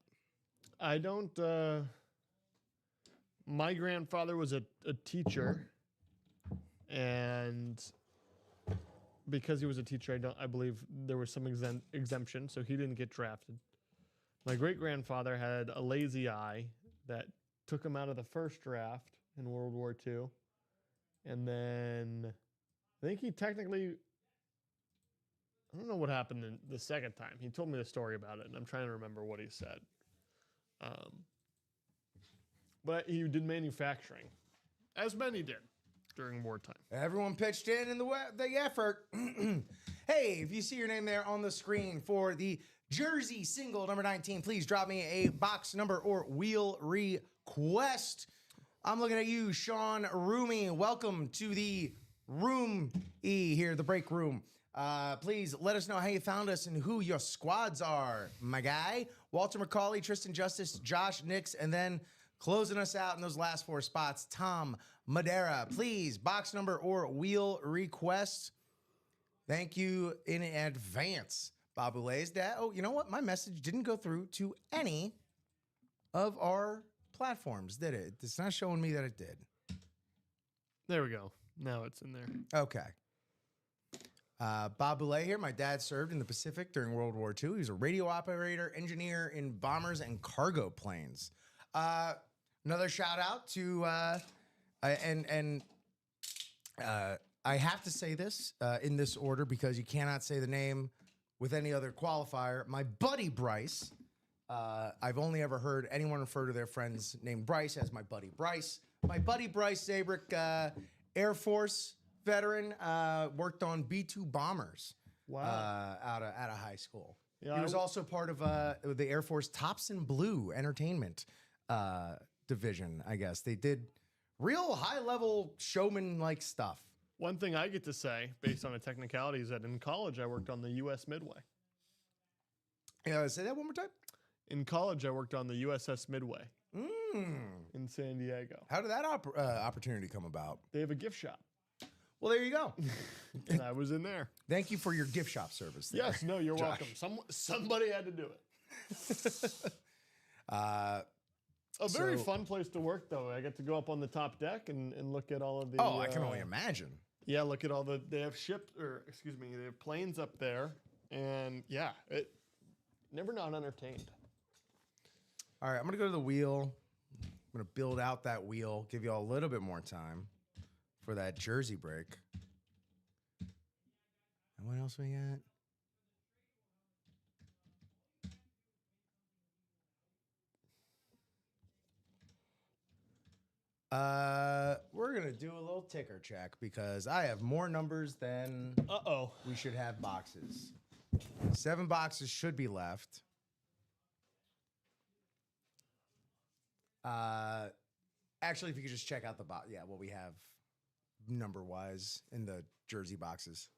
I don't. My grandfather was a teacher, and because he was a teacher, I believe there was some exemption, so he didn't get drafted. My great grandfather had a lazy eye that took him out of the first draft in World War II, and then I think he technically. I don't know what happened in the second time. He told me the story about it, and I'm trying to remember what he said. But he did manufacturing, as many did during wartime. Everyone pitched in the effort. Hey, if you see your name there on the screen for the jersey single number 19, please drop me a box number or wheel request. I'm looking at you, Sean Roomy. Welcome to the room E here, the break room. Please let us know how you found us and who your squads are, my guy. Walter McCauley, Tristan Justice, Josh Nix, and then closing us out in those last four spots, Tom Madera. Please, box number or wheel request. Thank you in advance. Babu Lay's dad. Oh, you know what? My message didn't go through to any of our platforms, did it? It's not showing me that it did. There we go. Now it's in there. Okay. Bob Boulay here. My dad served in the Pacific during World War II. He was a radio operator, engineer in bombers and cargo planes. Another shout out to, I have to say this in this order because you cannot say the name with any other qualifier. My buddy Bryce. I've only ever heard anyone refer to their friends named Bryce as my buddy Bryce. My buddy Bryce Zabrick, Air Force veteran, worked on B-2 bombers. Wow. Out of high school. Yeah, He was also part of the Air Force Tops in Blue entertainment division, I guess. They did real high-level showman-like stuff. One thing I get to say, based on a technicality, is that in college I worked on the U.S. Midway. Say that one more time? In college, I worked on the USS Midway in San Diego. How did that opportunity come about? They have a gift shop. Well, there you go. And I was in there. Thank you for your gift shop service there. Yes, no, you're Josh. welcome. Somebody had to do it. A very fun place to work, though. I get to go up on the top deck and look at all of the... I can only imagine. Yeah, look at all the... They have they have planes up there. And yeah, never not entertained. All right, I'm going to go to the wheel. I'm going to build out that wheel, give you all a little bit more time for that jersey break. And what else we got? We're going to do a little ticker check because I have more numbers than we should have boxes. 7 boxes should be left. Actually, if you could just check out what we have number-wise in the jersey boxes.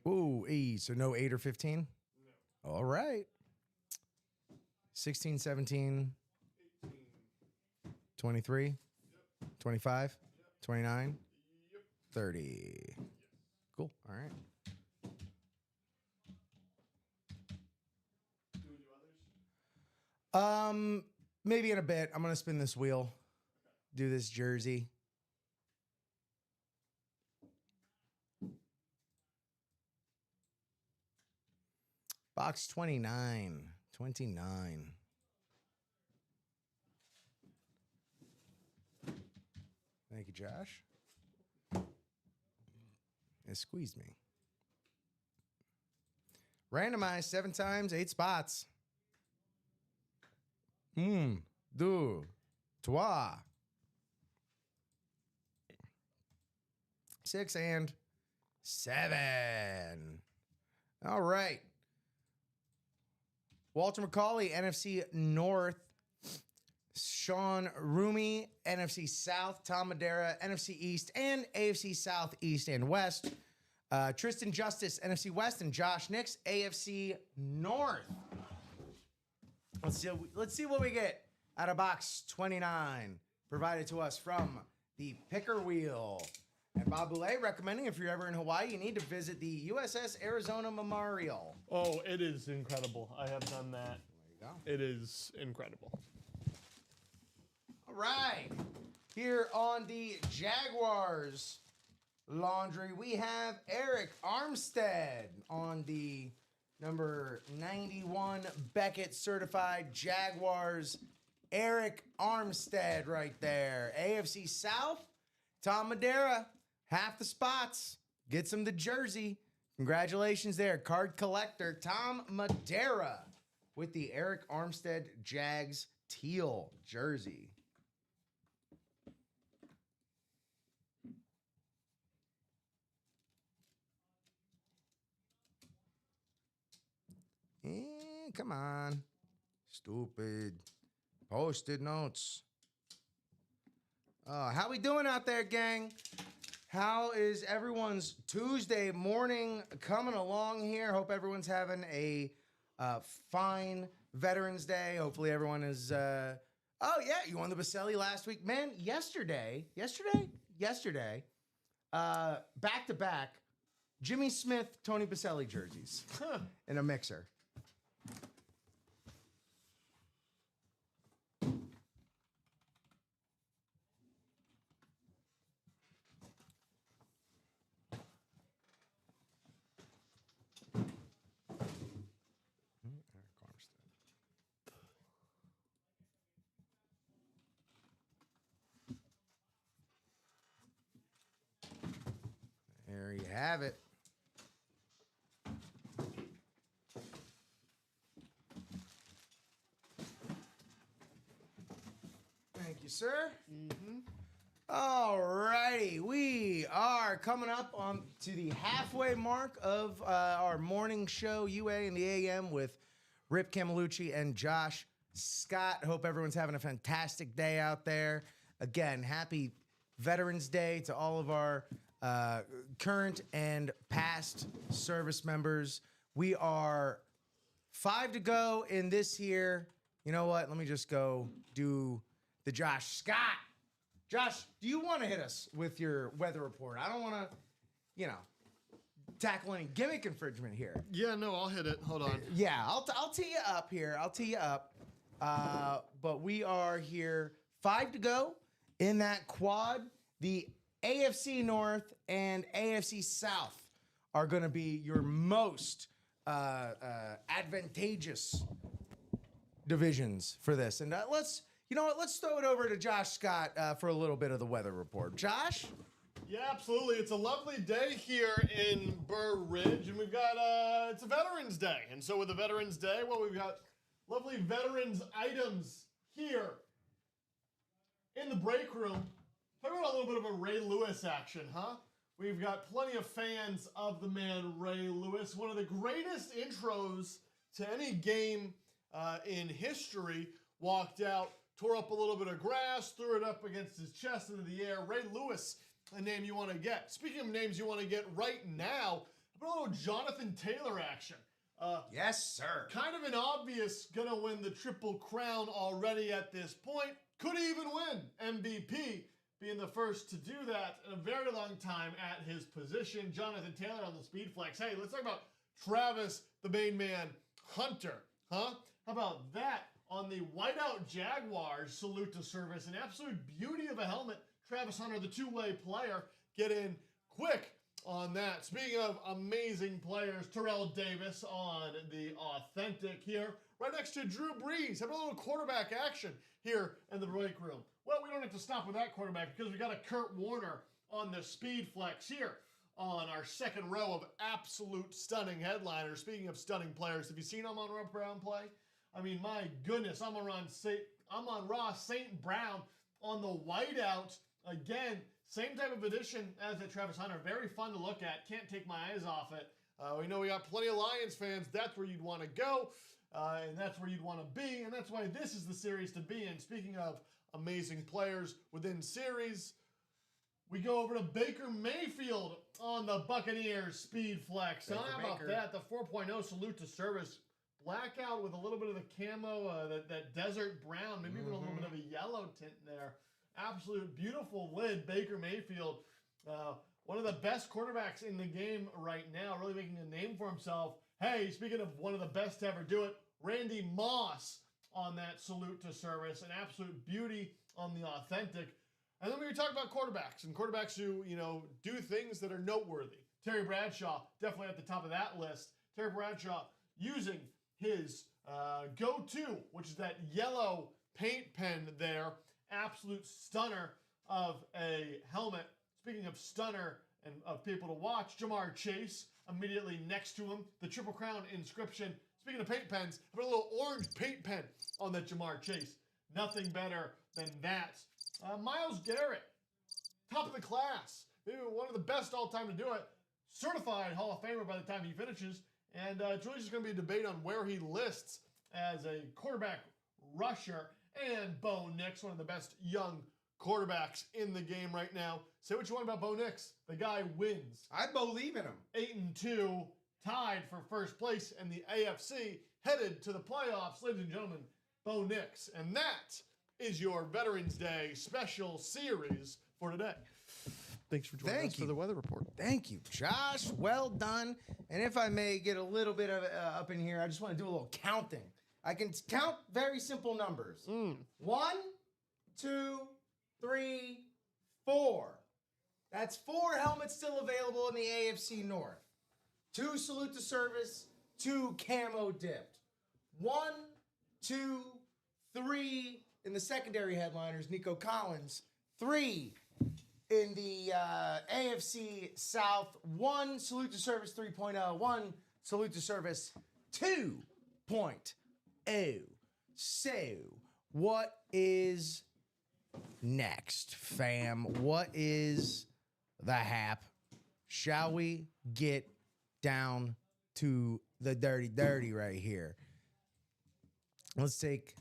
Ooh, so no 8 or 15? No. All right. 16, 17, 18. 23, yep. 25, yep. 29, yep. 30. Yep. Cool. All right. Maybe in a bit. I'm gonna spin this wheel, do this jersey. Box 29. Thank you, Josh. It squeezed me. Randomized 7 times, 8 spots. 1, 2, 3, 6, and 7. All right. Walter McCauley, NFC North. Sean Rumi, NFC South. Tom Madera, NFC East and AFC South, East, and West. Tristan Justice, NFC West, and Josh Nix, AFC North. Let's see what we get out of box 29, provided to us from the Picker Wheel. And Bob Boulay recommending if you're ever in Hawaii, you need to visit the USS Arizona Memorial. Oh, it is incredible. I have done that. There you go. It is incredible. All right. Here on the Jaguars laundry, we have Eric Armstead on the number 91 Beckett certified Jaguars. Eric Armstead right there. AFC South, Tom Madera, half the spots. Gets him the jersey. Congratulations there. Card collector Tom Madera with the Eric Armstead Jags teal jersey. Come on. Stupid. Post-it notes. How we doing out there, gang? How is everyone's Tuesday morning coming along here? Hope everyone's having a fine Veterans Day. Hopefully everyone is... Oh, yeah, you won the Baselli last week. Man, yesterday, back-to-back, Jimmy Smith, Tony Baselli jerseys in a mixer. There you have it. Thank you, sir. All righty. We are coming up on to the halfway mark of our morning show, UA in the AM, with Rip Camelucci and Josh Scott. Hope everyone's having a fantastic day out there. Again, happy Veterans Day to all of our current and past service members. We are 5 to go in this year. You know what? Let me just go do the Josh Scott. Josh, do you want to hit us with your weather report? I don't want to, tackle any gimmick infringement here. Yeah, no, I'll hit it. Hold on. Yeah, I'll tee you up here. But we are here 5 to go in that quad. The AFC North and AFC South are going to be your most advantageous divisions for this. And let's throw it over to Josh Scott for a little bit of the weather report. Josh? Yeah, absolutely. It's a lovely day here in Burr Ridge, and we've got, it's a Veterans Day. And so with the Veterans Day, well, we've got lovely veterans items here in the break room. Talk about a little bit of a Ray Lewis action, huh? We've got plenty of fans of the man Ray Lewis, one of the greatest intros to any game in history. Walked out, tore up a little bit of grass, threw it up against his chest into the air. Ray Lewis, a name you want to get. Speaking of names you want to get right now, a little Jonathan Taylor action. Yes, sir. Kind of an obvious gonna win the Triple Crown already at this point. Could even win MVP. Being the first to do that in a very long time at his position. Jonathan Taylor on the speed flex. Hey, let's talk about Travis, the main man, Hunter. Huh? How about that? On the whiteout Jaguars, salute to service. An absolute beauty of a helmet. Travis Hunter, the two-way player, get in quick on that. Speaking of amazing players, Terrell Davis on the authentic here. Right next to Drew Brees. Have a little quarterback action here in the break room. Well, we don't have to stop with that quarterback because we got a Kurt Warner on the speed flex here on our second row of absolute stunning headliners. Speaking of stunning players, have you seen Amon-Ra Brown play? I mean, my goodness, Amon-Ra St. Brown on the whiteout. Again, same type of edition as the Travis Hunter. Very fun to look at. Can't take my eyes off it. We know we got plenty of Lions fans. That's where you'd want to go. and that's where you'd want to be, and that's why this is the series to be in. Speaking of amazing players within series, we go over to Baker Mayfield on the Buccaneers Speed Flex. Baker, How about Baker. that? The 4.0 salute to service. Blackout with a little bit of the camo, that desert brown, maybe even a little bit of a yellow tint there. Absolute beautiful lid, Baker Mayfield. One of the best quarterbacks in the game right now, really making a name for himself. Hey, speaking of one of the best to ever do it, Randy Moss on that salute to service. An absolute beauty on the authentic. And then we were talking about quarterbacks and quarterbacks who, do things that are noteworthy. Terry Bradshaw, definitely at the top of that list. Terry Bradshaw using his go-to, which is that yellow paint pen there. Absolute stunner of a helmet. Speaking of stunner and of people to watch, Jamar Chase immediately next to him. The Triple Crown inscription. Speaking of paint pens, I put a little orange paint pen on that Jamar Chase. Nothing better than that. Myles Garrett, top of the class. Maybe one of the best all time to do it. Certified Hall of Famer by the time he finishes. And it's really just going to be a debate on where he lists as a quarterback rusher. And Bo Nix, one of the best young quarterbacks in the game right now. Say what you want about Bo Nix. The guy wins. I believe in him. 8-2, tied for first place in the AFC, headed to the playoffs. Ladies and gentlemen, Bo Nix. And that is your Veterans Day special series for today. Thanks for joining us for the weather report. Thank you, Josh. Well done. And if I may get a little bit of up in here, I just want to do a little counting. I can count very simple numbers. 1, 2, 3, 4. That's 4 helmets still available in the AFC North. 2 salute to service, 2 camo dipped. 1, 2, 3 in the secondary headliners, Nico Collins. 3 in the AFC South. 1 salute to service 3.0. 1 salute to service 2.0. So, what is next, fam? What is the hap? Shall we get down to the dirty right here? Let's take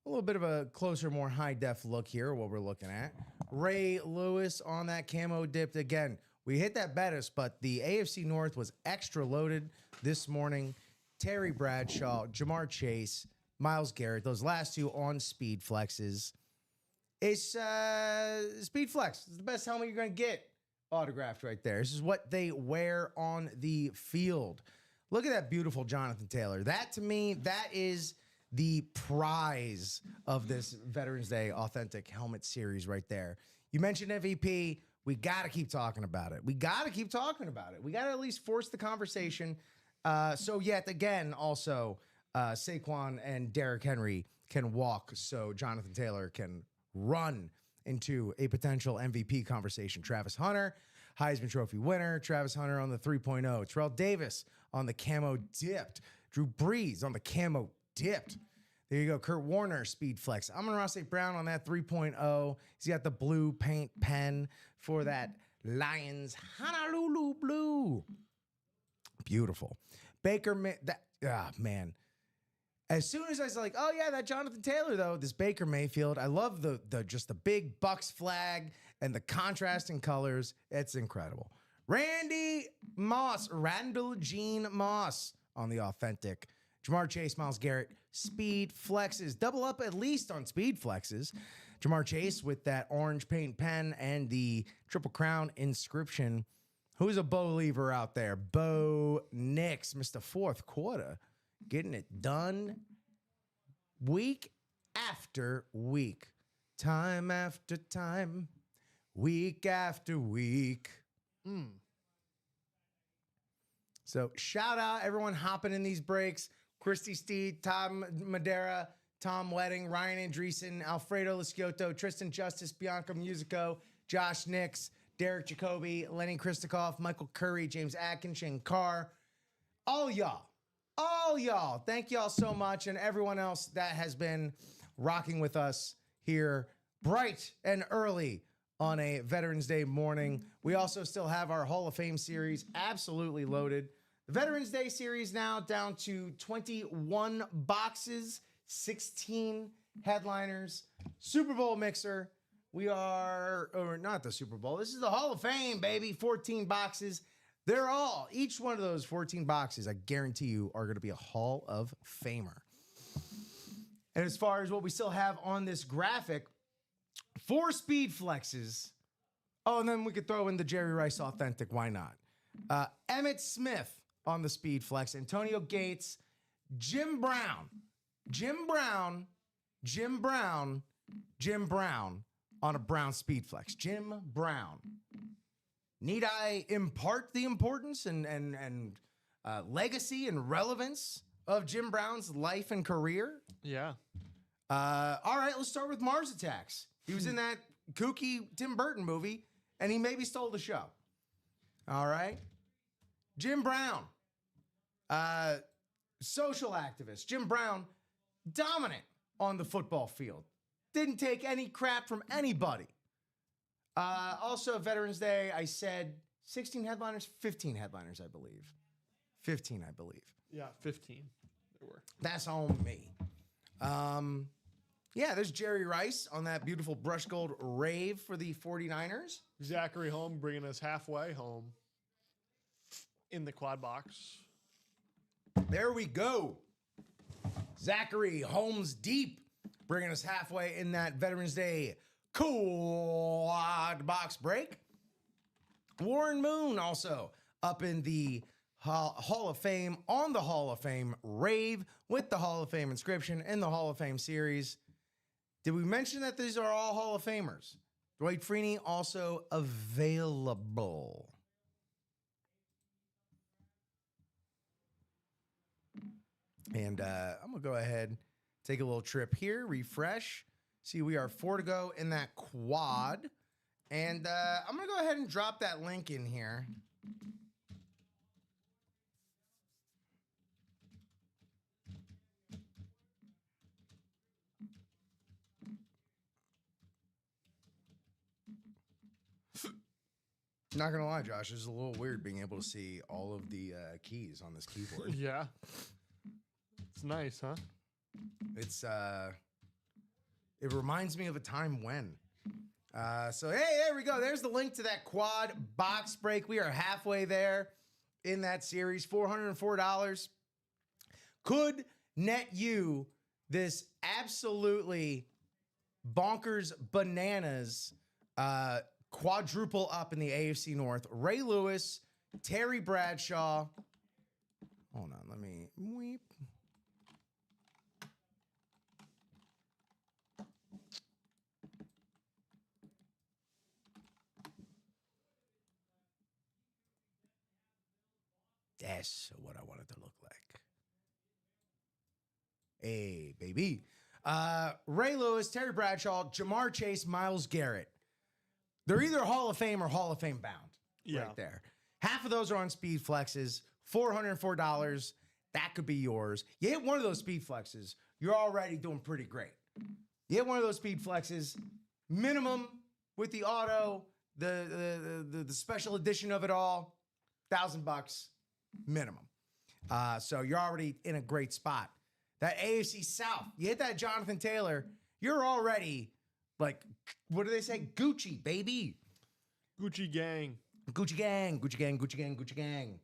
a little bit of a closer, more high-def look here, what we're looking at. Ray Lewis on that camo dipped again. We hit that Bettis, but the AFC North was extra loaded this morning. Terry Bradshaw, Jamar Chase, Myles Garrett, those last 2 on speed flexes. It's speed flex. It's the best helmet you're going to get autographed right there. This is what they wear on the field. Look at that beautiful Jonathan Taylor. That, to me, that is the prize of this Veterans Day Authentic Helmet Series right there. You mentioned MVP. We got to keep talking about it. We got to keep talking about it. We got to at least force the conversation. So yet again, also, Saquon and Derrick Henry can walk so Jonathan Taylor can run into a potential MVP conversation. Travis Hunter, Heisman Trophy winner. Travis Hunter on the 3.0. Terrell Davis on the camo dipped. Drew Brees on the camo dipped. There you go. Kurt Warner, speed flex. Amon-Ra St. Brown on that 3.0. He's got the blue paint pen for that Lions Honolulu blue. Beautiful. Baker, man. As soon as I was like, oh yeah, that Jonathan Taylor though, this Baker Mayfield. I love the just the big Bucks flag and the contrasting colors. It's incredible. Randy Moss, Randall Gene Moss on the authentic. Jamar Chase, Myles Garrett, speed flexes. Double up at least on speed flexes. Jamar Chase with that orange paint pen and the Triple Crown inscription. Who's a believer out there? Bo Nix, Mr. Fourth Quarter. Getting it done week after week. Time after time. Week after week. So shout out everyone hopping in these breaks. Christy Steed, Tom Madera, Tom Wedding, Ryan Andreessen, Alfredo Lasciotto, Tristan Justice, Bianca Musico, Josh Nix, Derek Jacoby, Lenny Christikoff, Michael Curry, James Atkins, Shane Carr. All y'all. Thank y'all so much. And everyone else that has been rocking with us here bright and early on a Veterans Day morning. We also still have our Hall of Fame series absolutely loaded. The Veterans Day series now down to 21 boxes, 16 headliners, Super Bowl mixer. We are, or not the Super Bowl. This is the Hall of Fame, baby. 14 boxes. Each one of those 14 boxes, I guarantee you, are going to be a Hall of Famer. And as far as what we still have on this graphic, 4 speed flexes. Oh, and then we could throw in the Jerry Rice Authentic. Why not? Emmitt Smith on the speed flex. Antonio Gates. Jim Brown on a Brown speed flex. Jim Brown. Need I impart the importance and legacy and relevance of Jim Brown's life and career? Yeah. All right, let's start with Mars Attacks. He was in that kooky Tim Burton movie, and he maybe stole the show. All right. Jim Brown, social activist. Jim Brown, dominant on the football field. Didn't take any crap from anybody. Also, Veterans Day, I said 16 headliners, 15 headliners, I believe. 15, I believe. Yeah, 15 there were. That's on me. Yeah, there's Jerry Rice on that beautiful brush gold rave for the 49ers. Zachary Home bringing us halfway home in the quad box. There we go. Zachary Holmes deep, bringing us halfway in that Veterans Day quad box break. Warren Moon also up in the Hall of Fame, on the Hall of Fame rave with the Hall of Fame inscription in the Hall of Fame series. Did we mention that these are all Hall of Famers? Dwight Freeney also available. And I'm going to go ahead, take a little trip here, refresh. See, we are 4 to go in that quad. And I'm going to go ahead and drop that link in here. Not going to lie, Josh, it's a little weird being able to see all of the keys on this keyboard. Yeah. It's nice, huh? It's it reminds me of a time when. So hey, there we go. There's the link to that quad box break. We are halfway there in that series. $404 could net you this absolutely bonkers bananas quadruple up in the AFC North. Ray Lewis, Terry Bradshaw. Hold on, let me weep. That's what I want it to look like. Hey, baby. Ray Lewis, Terry Bradshaw, Jamar Chase, Myles Garrett. They're either Hall of Fame or Hall of Fame bound. Yeah. Right there. Half of those are on speed flexes. $404. That could be yours. You hit one of those speed flexes, you're already doing pretty great. You hit one of those speed flexes, minimum with the auto, the special edition of it all, $1,000 minimum. So you're already in a great spot. That AFC South, you hit that Jonathan Taylor, you're already like, what do they say? Gucci, baby. Gucci gang. Gucci gang, Gucci gang, Gucci gang, Gucci gang.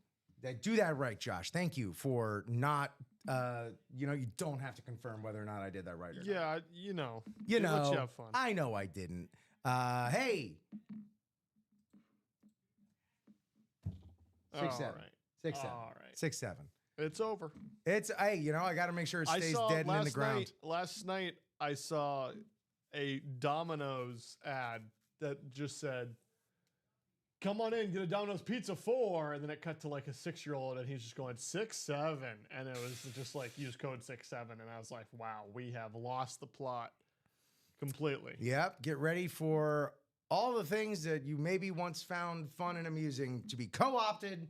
Do that right, Josh. Thank you for not, you don't have to confirm whether or not I did that right or not. Yeah, you know. You It lets know, you have fun. I know I didn't. Hey. 6-7. All right. 6-7. All right. 6-7. It's over. It's, hey, I got to make sure it stays dead and in the ground. Last night, I saw a Domino's ad that just said, "Come on in, get a Domino's Pizza 4." And then it cut to like a 6-year-old and he's just going 6-7. And it was just like, use code 6-7. And I was like, wow, we have lost the plot completely. Yep. Get ready for all the things that you maybe once found fun and amusing to be co-opted.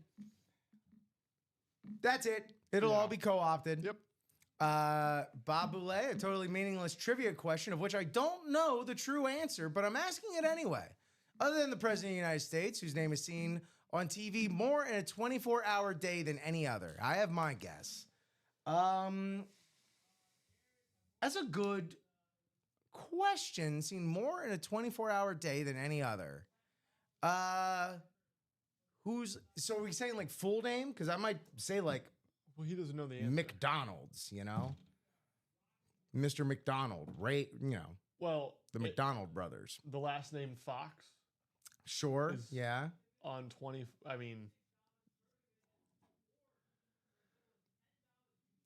That's it. It'll all be co-opted. Yep. Bob Boulay, a totally meaningless trivia question of which I don't know the true answer, but I'm asking it anyway. Other than the President of the United States, whose name is seen on TV more in a 24-hour day than any other? I have my guess. That's a good question. Seen more in a 24-hour day than any other. So are we saying like full name? Because I might say like, well, he doesn't know the answer. McDonald's, Mr. McDonald, Ray, Well, the McDonald brothers. The last name Fox. Sure. Yeah. On 20. I mean.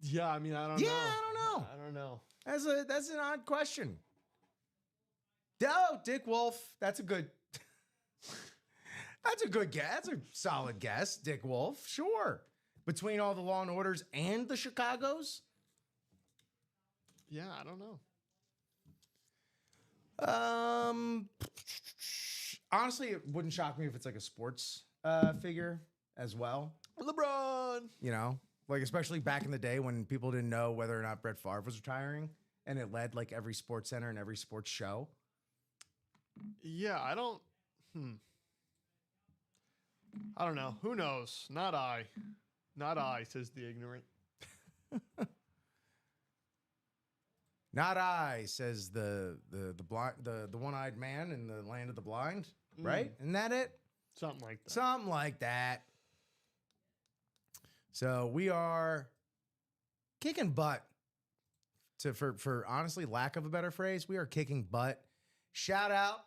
Yeah. I mean, I don't know. I don't know. That's an odd question. Oh, Dick Wolf. That's a good. That's a good guess. That's a solid guess. Dick Wolf. Sure. Between all the Law and Orders and the Chicagos. Yeah, I don't know. Honestly, it wouldn't shock me if it's like a sports figure as well. LeBron. Like especially back in the day when people didn't know whether or not Brett Favre was retiring, and it led like every sports center and every sports show. Yeah, I don't know. Who knows? Not I. Not I, says the ignorant. Not I, says the blind, the one-eyed man in the land of the blind. Right? Isn't that it? Something like that. Something like that. So we are kicking butt. For honestly, lack of a better phrase, we are kicking butt. Shout out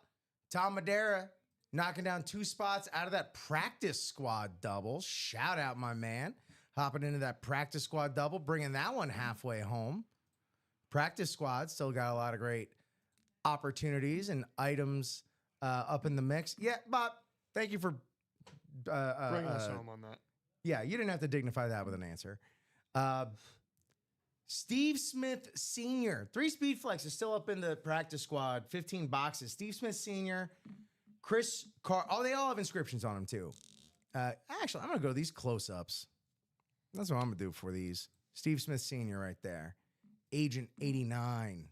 Tom Madeira knocking down 2 spots out of that practice squad double. Shout out my man. Hopping into that practice squad double, bringing that one halfway home. Practice squad still got a lot of great opportunities and items up in the mix. Yeah, Bob, thank you for bringing us home on that. Yeah, you didn't have to dignify that with an answer. Steve Smith Sr. 3 speed flexes still up in the practice squad. 15 boxes. Steve Smith Sr., Chris Carr. Oh, they all have inscriptions on them too. Actually, I'm gonna go to these close-ups. That's what I'm gonna do for these. Steve Smith Sr. right there. Agent 89.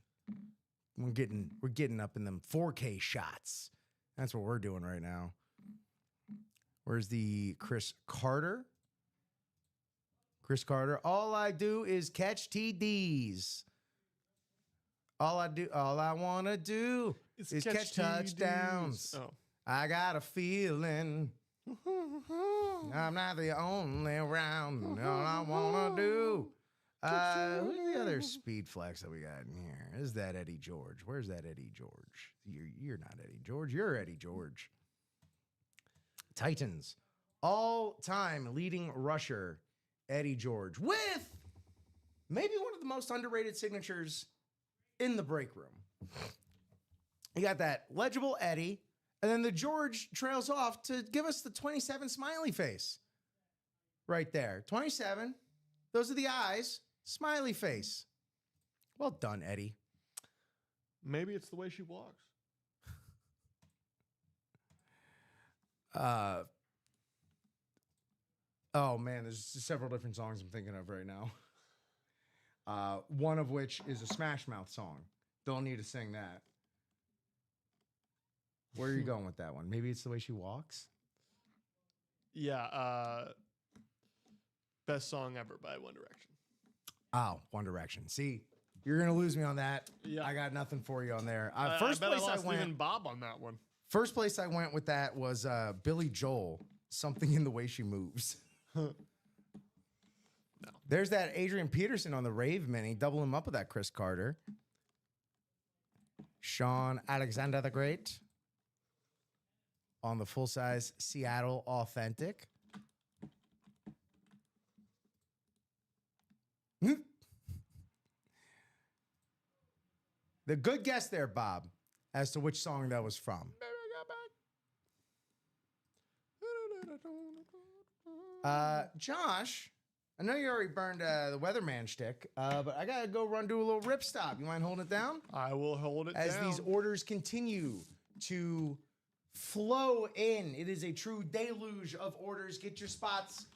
We're getting up in them 4K shots. That's what we're doing right now. Where's the Chris Carter? Chris Carter. All I do is catch TDs. All I want to do is catch touchdowns. Oh. I got a feeling I'm not the only round. All I want to do. Who's the other speed flex that we got in here? Is that Eddie George? Where's that Eddie George? You're not Eddie George. You're Eddie George. Titans. All-time leading rusher, Eddie George, with maybe one of the most underrated signatures in the break room. You got that legible Eddie, and then the George trails off to give us the 27 smiley face. Right there. 27. Those are the eyes. Smiley face. Well done, Eddie. Maybe it's the way she walks. Oh, man, there's several different songs I'm thinking of right now. One of which is a Smash Mouth song. Don't need to sing that. Where are you going with that one? Maybe it's the way she walks? Yeah. Best song ever by One Direction. Oh, One Direction. See, you're going to lose me on that. Yeah. I got nothing for you on there. First place I went. Even Bob on that one. First place I went with that was Billy Joel. Something in the way she moves. No. There's that Adrian Peterson on the Rave Mini. Double him up with that Chris Carter. Sean Alexander the Great on the full-size Seattle Authentic. The good guess there, Bob, as to which song that was from. Josh, I know you already burned the weatherman shtick, but I gotta go do a little rip stop. You mind holding it down? I will hold it down. As these orders continue to flow in, it is a true deluge of orders. Get your spots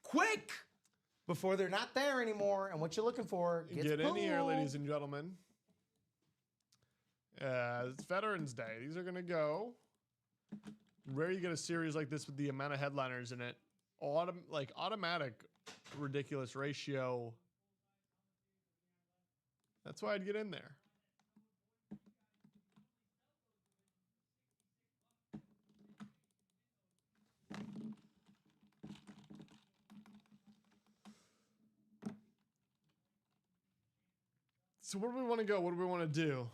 quick before they're not there anymore. And what you're looking for, get in here, ladies and gentlemen. It's Veterans Day. These are gonna go Rare you get a series like this with the amount of headliners in it. Automatic, ridiculous ratio. That's why I'd get in there. So where do we want to go? What do we want to do?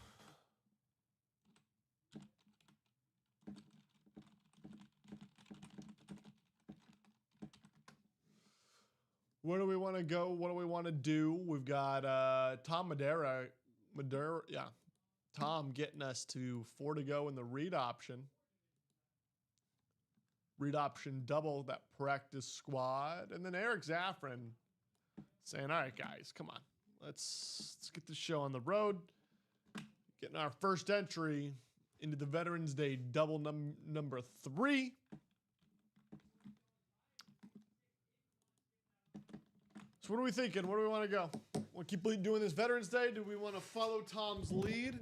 Where do we want to go? What do we want to do? We've got Tom Madeira, yeah. Tom getting us to 4 to go in the read option. Read option double, that practice squad. And then Eric Zaffron saying, all right, guys, come on. Let's get this show on the road. Getting our first entry into the Veterans Day double number 3. So what are we thinking? Where do we want to go? Want to keep doing this Veterans Day? Do we want to follow Tom's lead?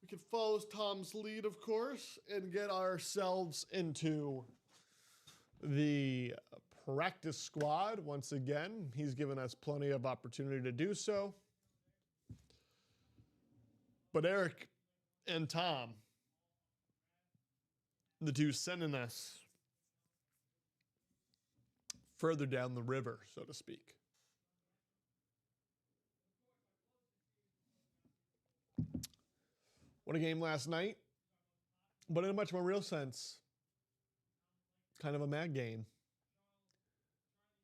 We can follow Tom's lead, of course, and get ourselves into the practice squad once again. He's given us plenty of opportunity to do so. But Eric and Tom, the two sending us further down the river, so to speak. What a game last night. But in a much more real sense, kind of a mad game.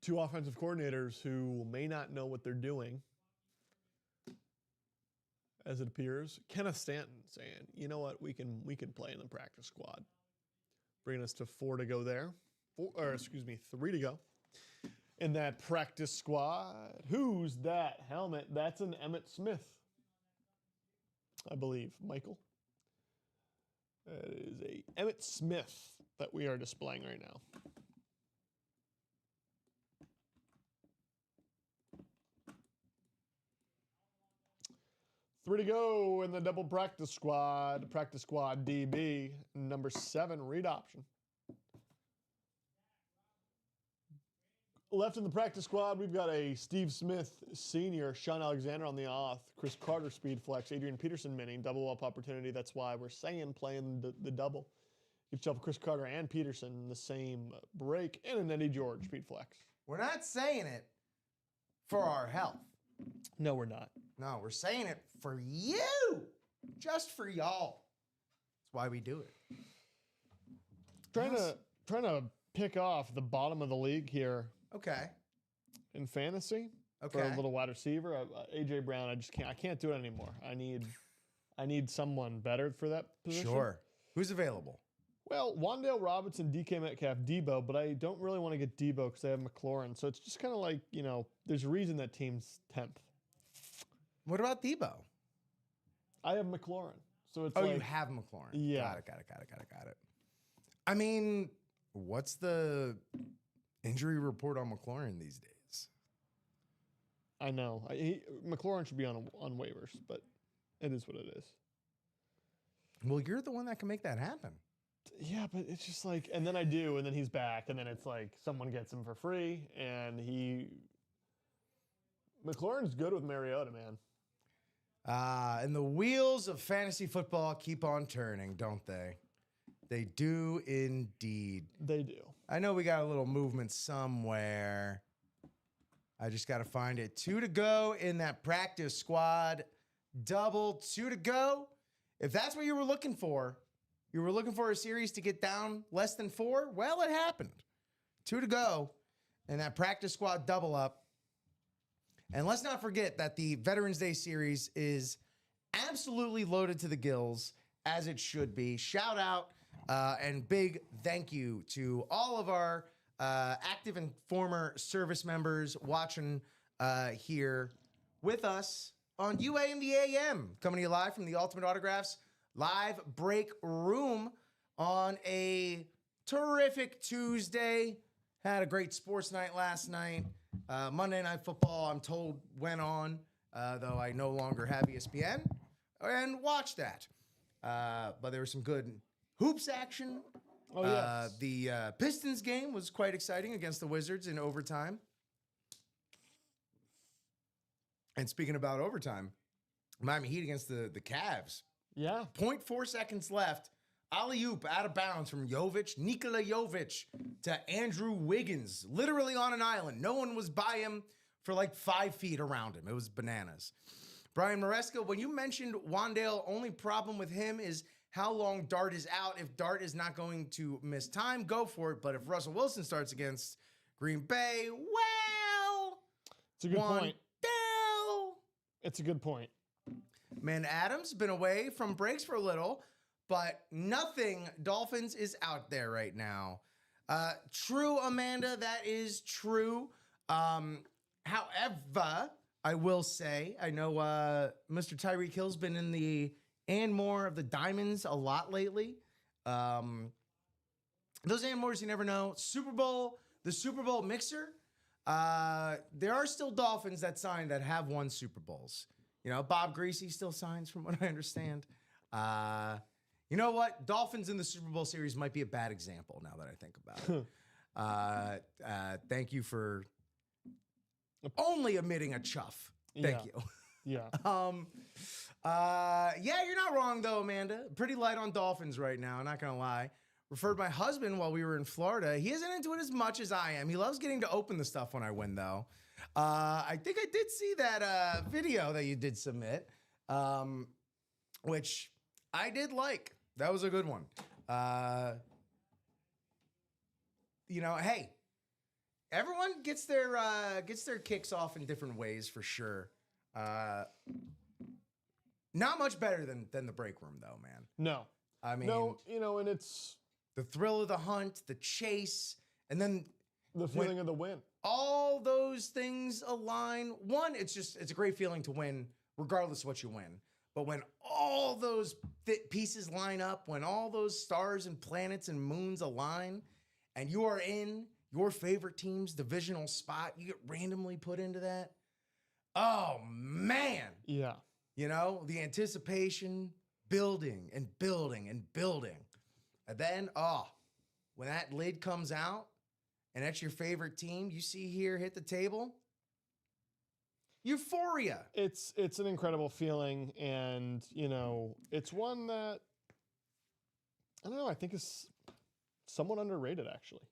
Two offensive coordinators who may not know what they're doing, as it appears. Kenneth Stanton saying, you know what, we can play in the practice squad. Bringing us to 4 to go there. 3 to go. In that practice squad. Who's that helmet? That's an Emmitt Smith, I believe, Michael. That is a Emmitt Smith that we are displaying right now. Three to go in the double practice squad. Practice squad DB, number 7, read option. Left in the practice squad, we've got a Steve Smith Sr., Sean Alexander on the off, Chris Carter speed flex, Adrian Peterson mini, double up opportunity. That's why we're saying playing the double. Give yourself Chris Carter and Peterson in the same break, and an Eddie George speed flex. We're not saying it for our health. No, we're not. No, we're saying it for you. Just for y'all. That's why we do it. Trying to pick off the bottom of the league here. Okay. In fantasy. Okay. For a little wide receiver. AJ Brown, I can't do it anymore. I need someone better for that position. Sure. Who's available? Well, Wan'Dale Robinson, DK Metcalf, Debo, but I don't really want to get Debo because they have McLaurin. So it's just kind of like, there's a reason that team's 10th. What about Debo? I have McLaurin. So it's you have McLaurin. Yeah. Got it. I mean, what's the injury report on McLaurin these days? I know. McLaurin should be on waivers, but it is what it is. Well, you're the one that can make that happen. Yeah, but it's just like, and then I do, and then he's back, and then it's like someone gets him for free, and McLaurin's good with Mariota, man. And the wheels of fantasy football keep on turning, don't they? They do indeed. They do. I know we got a little movement somewhere. I just got to find it. 2 to go in that practice squad. Double 2 to go. If that's what you were looking for a series to get down less than 4, well, it happened. 2 to go in that practice squad double up. And let's not forget that the Veterans Day series is absolutely loaded to the gills, as it should be. Shout out and big thank you to all of our active and former service members watching here with us on UA in the AM, coming to you live from the Ultimate Autographs live break room on a terrific Tuesday. Had a great sports night last night. Monday Night Football, I'm told, went on, though I no longer have ESPN, and watched that. But there was some good hoops action Oh, yes. The Pistons game was quite exciting against the Wizards in overtime. And speaking about overtime, Miami Heat against the Cavs. Yeah. 0.4 seconds left. Alley-oop out of bounds from Nikola Jovic to Andrew Wiggins, literally on an island. No one was by him for like 5 feet around him. It was bananas. Brian Maresca, when you mentioned Wandale, only problem with him is how long Dart is out. If Dart is not going to miss time, go for it. But if Russell Wilson starts against Green Bay, well, it's a good point. Wandale. It's a good point. Man, Adams been away from breaks for a little, but nothing Dolphins is out there right now. True, Amanda, that is true. However, I will say, I know Mr. Tyreek Hill's been in the and more of the diamonds a lot lately. Those and mores, you never know. The Super Bowl mixer. There are still Dolphins that sign that have won Super Bowls. You know, Bob Greasy still signs, from what I understand. You know what? Dolphins in the Super Bowl series might be a bad example now that I think about it. Thank you for only omitting a chuff. Thank you. Yeah. Yeah, you're not wrong though, Amanda. Pretty light on Dolphins right now, not gonna lie. Referred my husband while we were in Florida. He isn't into it as much as I am. He loves getting to open the stuff when I win, though. I think I did see that video that you did submit, which I did like. That was a good one. You know, hey, everyone gets their kicks off in different ways for sure. Not much better than the break room, though, man. No. I mean, no, you know, and it's the thrill of the hunt, the chase, and then the feeling of the win. All those things align. One, it's a great feeling to win, regardless of what you win. But when all those pieces line up, when all those stars and planets and moons align, and you are in your favorite team's divisional spot, you get randomly put into that. Oh, man. Yeah. You know, the anticipation, building and building and building. And then, when that lid comes out and that's your favorite team you see here hit the table, euphoria. It's an incredible feeling, and, you know, it's one that, I don't know, I think is somewhat underrated, actually.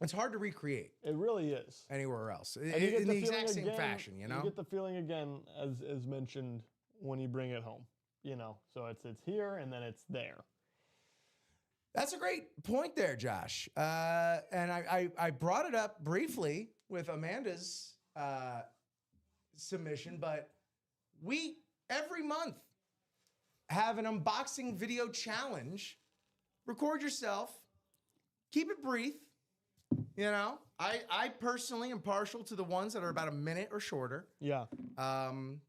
It's hard to recreate. It really is. Anywhere else. And you get in the exact same again, fashion, you know? You get the feeling again, as mentioned, when you bring it home, you know? So it's here, and then it's there. That's a great point there, Josh. And I brought it up briefly with Amanda's submission, but we, every month, have an unboxing video challenge. Record yourself. Keep it brief. You know, I personally am partial to the ones that are about a minute or shorter. Yeah. And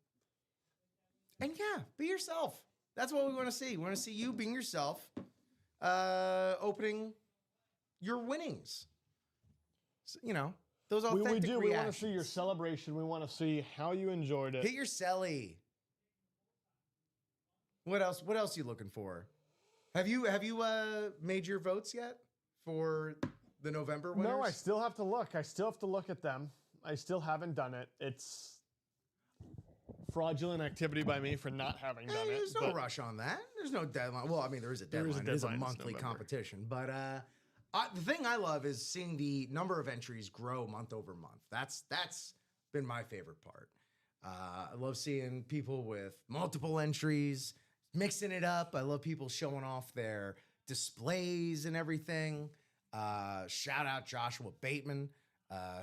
yeah, be yourself. That's what we want to see. We want to see you being yourself, opening your winnings. So, you know, those authentic we do. reactions. We want to see your celebration. We want to see how you enjoyed it. Hit your celly. What else? What else are you looking for? Have you made your votes yet for the November winners? No, I still have to look. I still have to look at them. I still haven't done it. It's fraudulent activity by me for not having done it. There's no rush on that. There's no deadline. Well, I mean, there is a deadline. It is a monthly competition. But the thing I love is seeing the number of entries grow month over month. That's been my favorite part. I love seeing people with multiple entries, mixing it up. I love people showing off their displays and everything. Shout out Joshua Bateman,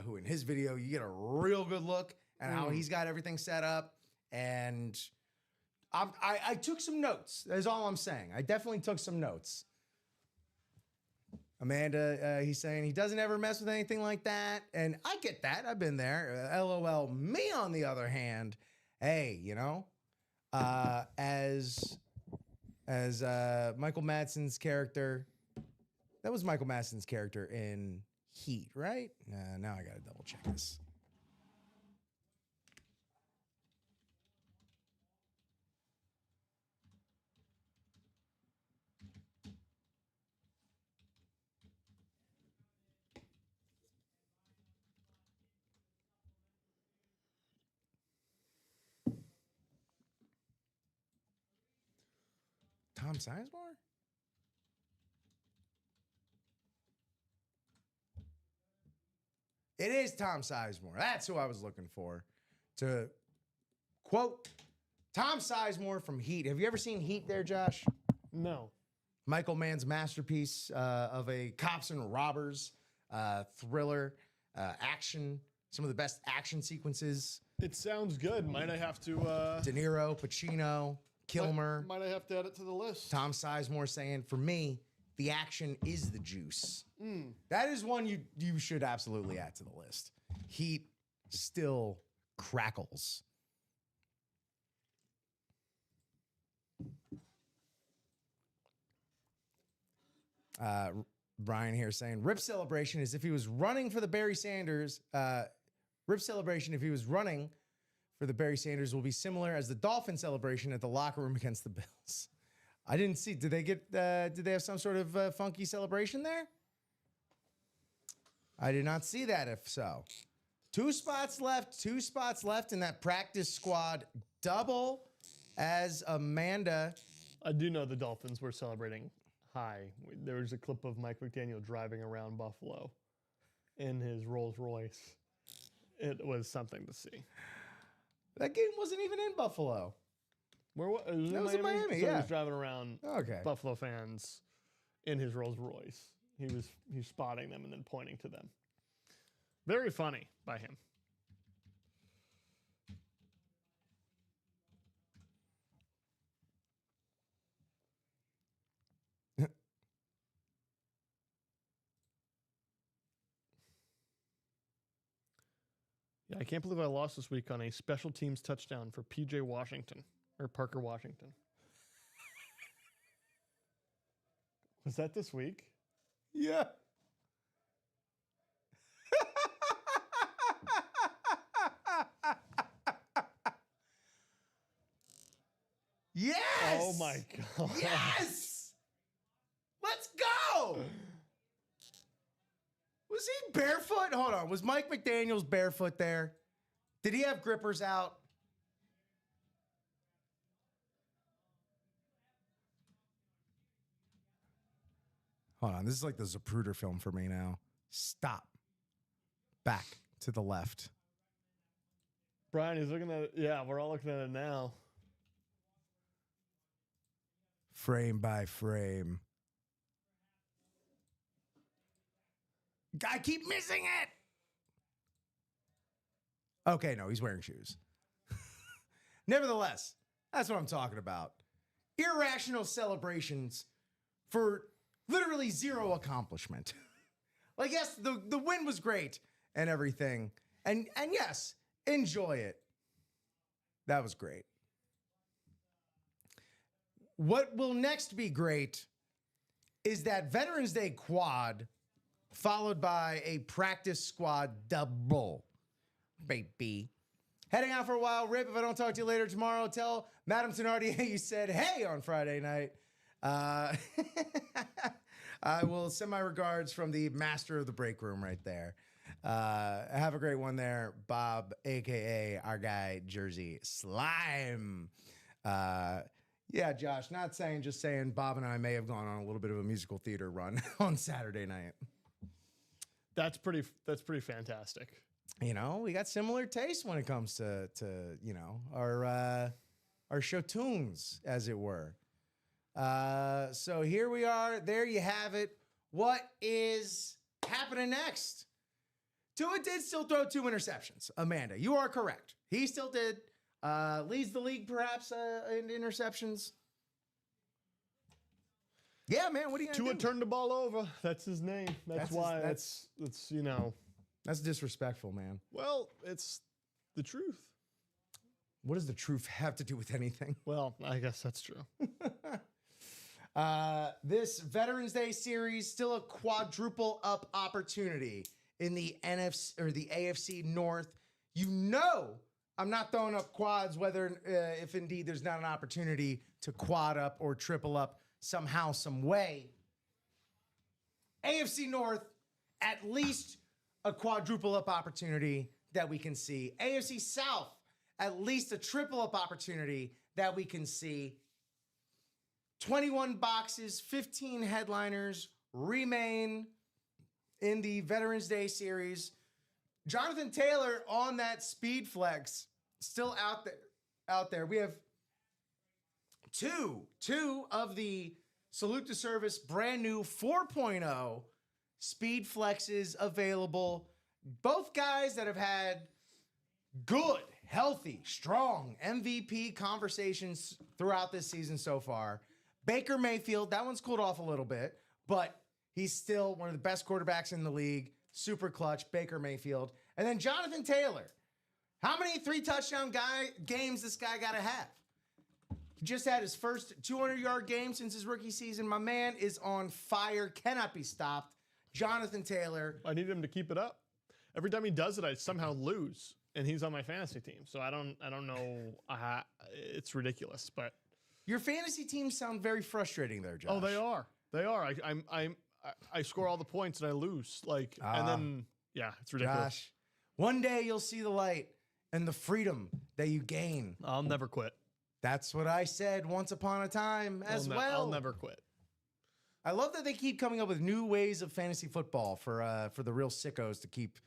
who in his video, you get a real good look at how he's got everything set up. And I took some notes. That's all I'm saying. I definitely took some notes. Amanda, he's saying he doesn't ever mess with anything like that. And I get that. I've been there. LOL. Me, on the other hand, hey, you know, as Michael Madsen's character, that was Michael Madsen's character in Heat, right? Now I got to double check this. Tom Sizemore? It is Tom Sizemore. That's who I was looking for. To quote Tom Sizemore from Heat. Have you ever seen Heat there, Josh? No. Michael Mann's masterpiece of a cops and robbers thriller, action, some of the best action sequences. It sounds good. Might I have to... De Niro, Pacino, Kilmer. Might I have to add it to the list? Tom Sizemore saying, for me, the action is the juice. That is one you should absolutely add to the list. Heat still crackles. Brian here saying, Rip celebration is if he was running for the Barry Sanders. Rip celebration if he was running for the Barry Sanders will be similar as the Dolphin celebration at the locker room against the Bills. I didn't see. Did they have some sort of funky celebration there? I did not see that. If so, 2 spots left in that practice squad double as Amanda. I do know the Dolphins were celebrating high. There was a clip of Mike McDaniel driving around Buffalo in his Rolls Royce. It was something to see. That game wasn't even in Buffalo. Where was it? That was in Miami, So yeah. he was driving around Buffalo fans in his Rolls Royce. He was spotting them and then pointing to them. Very funny by him. Yeah, I can't believe I lost this week on a special teams touchdown for PJ Washington or Parker Washington. Was that this week? Yeah. Yes! Oh my God. Yes! Let's go! Was he barefoot? Hold on. Was Mike McDaniels barefoot there? Did he have grippers out? Hold on. This is like the Zapruder film for me now. Stop. Back to the left. Brian, he's looking at it. Yeah, we're all looking at it now. Frame by frame. I keep missing it. Okay, no, he's wearing shoes. Nevertheless, that's what I'm talking about. Irrational celebrations for literally zero accomplishment. Like, yes, the win was great and everything. And yes, enjoy it. That was great. What will next be great is that Veterans Day quad followed by a practice squad double. Baby. Heading out for a while, Rip. If I don't talk to you later tomorrow, tell Madame Tenardier you said hey on Friday night. I will send my regards from the master of the break room right there. Have a great one there, Bob, a.k.a. our guy, Jersey Slime. Yeah, Josh, not saying, just saying Bob and I may have gone on a little bit of a musical theater run on Saturday night. That's pretty fantastic. You know, we got similar tastes when it comes to you know, our show tunes, as it were. So here we are. There you have it. What is happening next? Tua did still throw 2 interceptions. Amanda, you are correct. He still did. Leads the league, perhaps, in interceptions. Yeah, man, what are you going to do? Tua turned the ball over. That's his name. That's why. That's you know. That's disrespectful, man. Well, it's the truth. What does the truth have to do with anything? Well, I guess that's true. This Veterans Day series, still a quadruple up opportunity in the NFC or the AFC North. You know, I'm not throwing up quads, whether if indeed there's not an opportunity to quad up or triple up somehow, some way. AFC North, at least a quadruple up opportunity that we can see. AFC South, at least a triple up opportunity that we can see. 21 boxes, 15 headliners remain in the Veterans Day series. Jonathan Taylor on that speed flex, still out there. We have two of the Salute to Service brand new 4.0 speed flexes available. Both guys that have had good, healthy, strong MVP conversations throughout this season so far. Baker Mayfield, that one's cooled off a little bit, but he's still one of the best quarterbacks in the league. Super clutch, Baker Mayfield. And then Jonathan Taylor. How many 3-touchdown games this guy got to have? He just had his first 200-yard game since his rookie season. My man is on fire, cannot be stopped. Jonathan Taylor. I need him to keep it up. Every time he does it, I somehow lose, and he's on my fantasy team. So I don't know. It's ridiculous, but Your fantasy teams sound very frustrating there, Josh. oh, they are. They are. I score all the points and I lose. And then it's ridiculous. Josh, one day you'll see the light and the freedom that you gain. I'll never quit. That's what I said once upon a time as well. I'll never quit. I love that they keep coming up with new ways of fantasy football for the real sickos to keep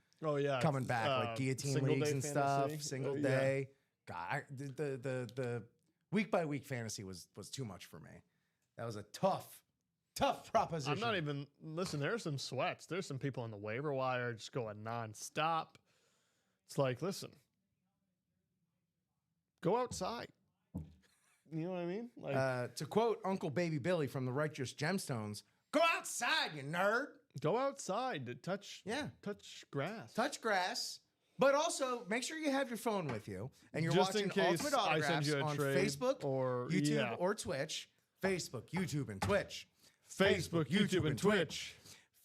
coming back, like guillotine leagues and stuff, single day. God, the week by week fantasy was too much for me. That was a tough proposition. I'm not even listen. There's some sweats. There's some people on the waiver wire just going nonstop. It's like, listen, go outside. You know what I mean? Like, to quote Uncle Baby Billy from the Righteous Gemstones, "Go outside, you nerd." go outside to touch grass. Touch grass. But also, make sure you have your phone with you and you're Just watching in case Ultimate I send Autographs you a on trade Facebook, or YouTube, or Twitch. Facebook, YouTube, and Twitch. Facebook, YouTube, and Twitch.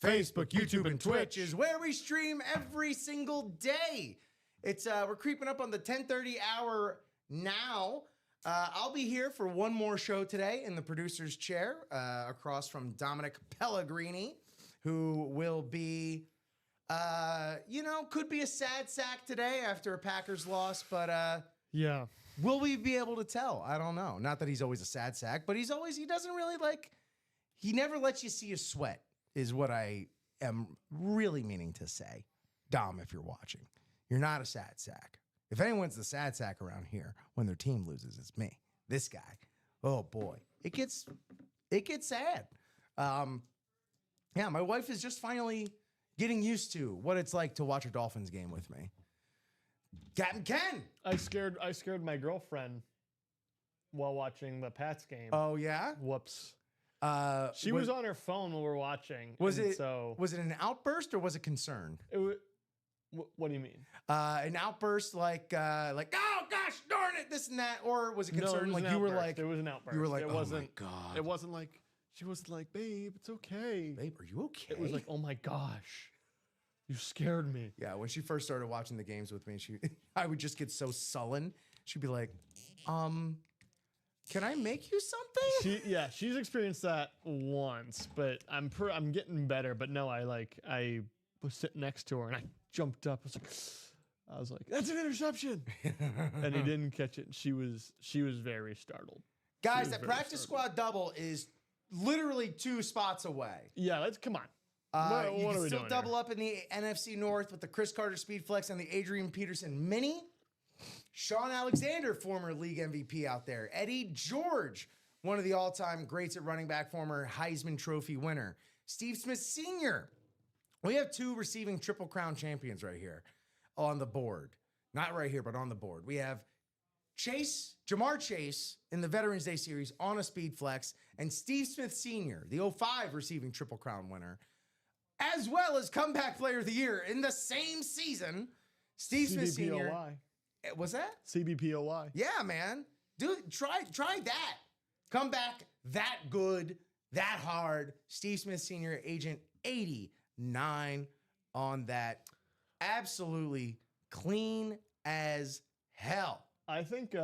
Facebook, YouTube, and Twitch is where we stream every single day. It's we're creeping up on the 10:30 hour now. I'll be here for one more show today in the producer's chair, across from Dominic Pellegrini, who will be, could be a sad sack today after a Packers loss, but Yeah. will we be able to tell? I don't know. Not that he's always a sad sack, but he doesn't really he never lets you see a sweat, is what I am really meaning to say. Dom, if you're watching, you're not a sad sack. If anyone's the sad sack around here when their team loses, it's me. This guy. Oh boy. It gets sad. My wife is just finally getting used to what it's like to watch a Dolphins game with me. Captain Ken. I scared my girlfriend while watching the Pats game. Oh yeah? Whoops. She was on her phone while we were watching. Was it an outburst or was it concern? What do you mean? An outburst like oh gosh darn it, this and that, or was it concern? No, it was you were like, it was an outburst. You were like, it oh wasn't, my god. It wasn't like she wasn't like, babe, it's okay. Babe, are you okay? It was like, oh my gosh, you scared me. Yeah, when she first started watching the games with me, I would just get so sullen. She'd be like, can I make you something? She's experienced that once, but I'm getting better. But no, I was sitting next to her and I jumped up. I was like, that's an interception, and he didn't catch it. And she was very startled. Guys, that practice squad double is literally 2 spots away. Yeah, come on. You what can are we still doing double here? up in the NFC North with the Chris Carter Speed Flex and the Adrian Peterson Mini. Sean Alexander, former league MVP out there. Eddie George, one of the all-time greats at running back, former Heisman Trophy winner. Steve Smith Sr. We have 2 receiving Triple Crown champions right here on the board. Not right here, but on the board. We have Jamar Chase in the Veterans Day Series on a Speed Flex, and Steve Smith Sr., the 05 receiving Triple Crown winner, as well as Comeback Player of the Year in the same season. Steve Smith Sr. Was that? CBPOY. Yeah, man. Dude, try that. Come back that good, that hard. Steve Smith Sr., Agent 89 on that. Absolutely clean as hell. I think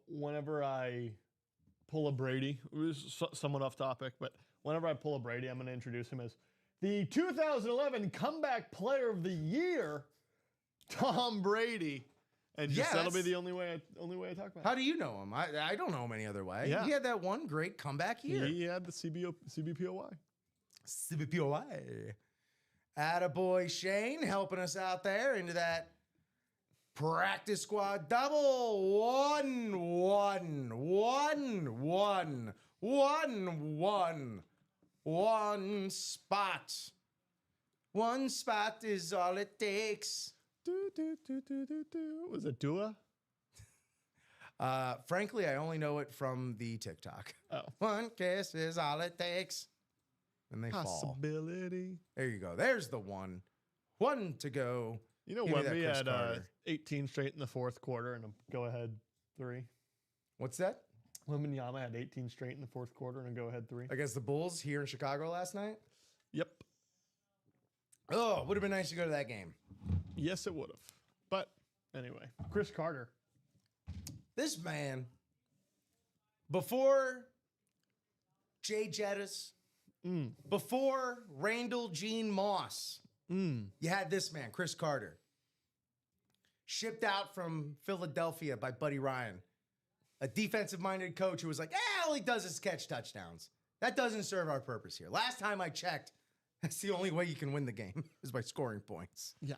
whenever I pull a Brady, it was somewhat off topic, but whenever I pull a Brady, I'm going to introduce him as the 2011 Comeback Player of the Year, Tom Brady. And Yeah, just that'll be that's- the only way I talk about How do you know him? I don't know him any other way. Yeah. He had that one great comeback it. year. He had the CBPOY. CBPOI. Attaboy Shane helping us out there into that practice squad double. 1 spot. 1 spot is all it takes. Was it Dua? Frankly, I only know it from the TikTok. Oh. 1 kiss is all it takes. And they fall. Possibility. There you go. There's the one. 1 to go. You know, Give me that Wemby Chris had Carter. 18 straight in the fourth quarter and a go-ahead 3. What's that? Wembanyama had 18 straight in the fourth quarter and a go-ahead 3. Against the Bulls here in Chicago last night? Yep. Oh, would have been nice to go to that game. Yes, it would have. But anyway, Chris Carter. This man, before Jay Jettis, before Randall Gene Moss, you had this man, Chris Carter, shipped out from Philadelphia by Buddy Ryan, a defensive-minded coach who was like, all he does is catch touchdowns. That doesn't serve our purpose here. Last time I checked, that's the only way you can win the game is by scoring points. Yeah.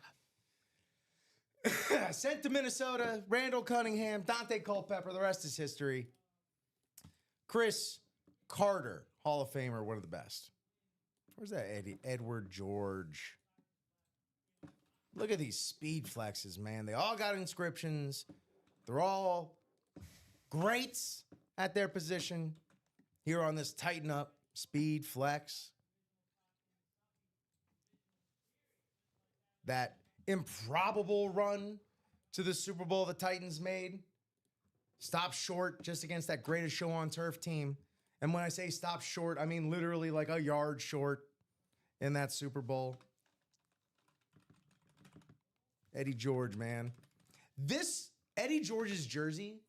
Sent to Minnesota, Randall Cunningham, Dante Culpepper, the rest is history. Chris Carter, Hall of Famer, one of the best. Where's that Edward George? Look at these speed flexes, man. They all got inscriptions. They're all greats at their position here on this Tighten Up speed flex. That improbable run to the Super Bowl the Titans made. Stop short just against that greatest show on turf team. And when I say stop short, I mean literally like a yard short in that Super Bowl. Eddie George, man. This Eddie George's jersey,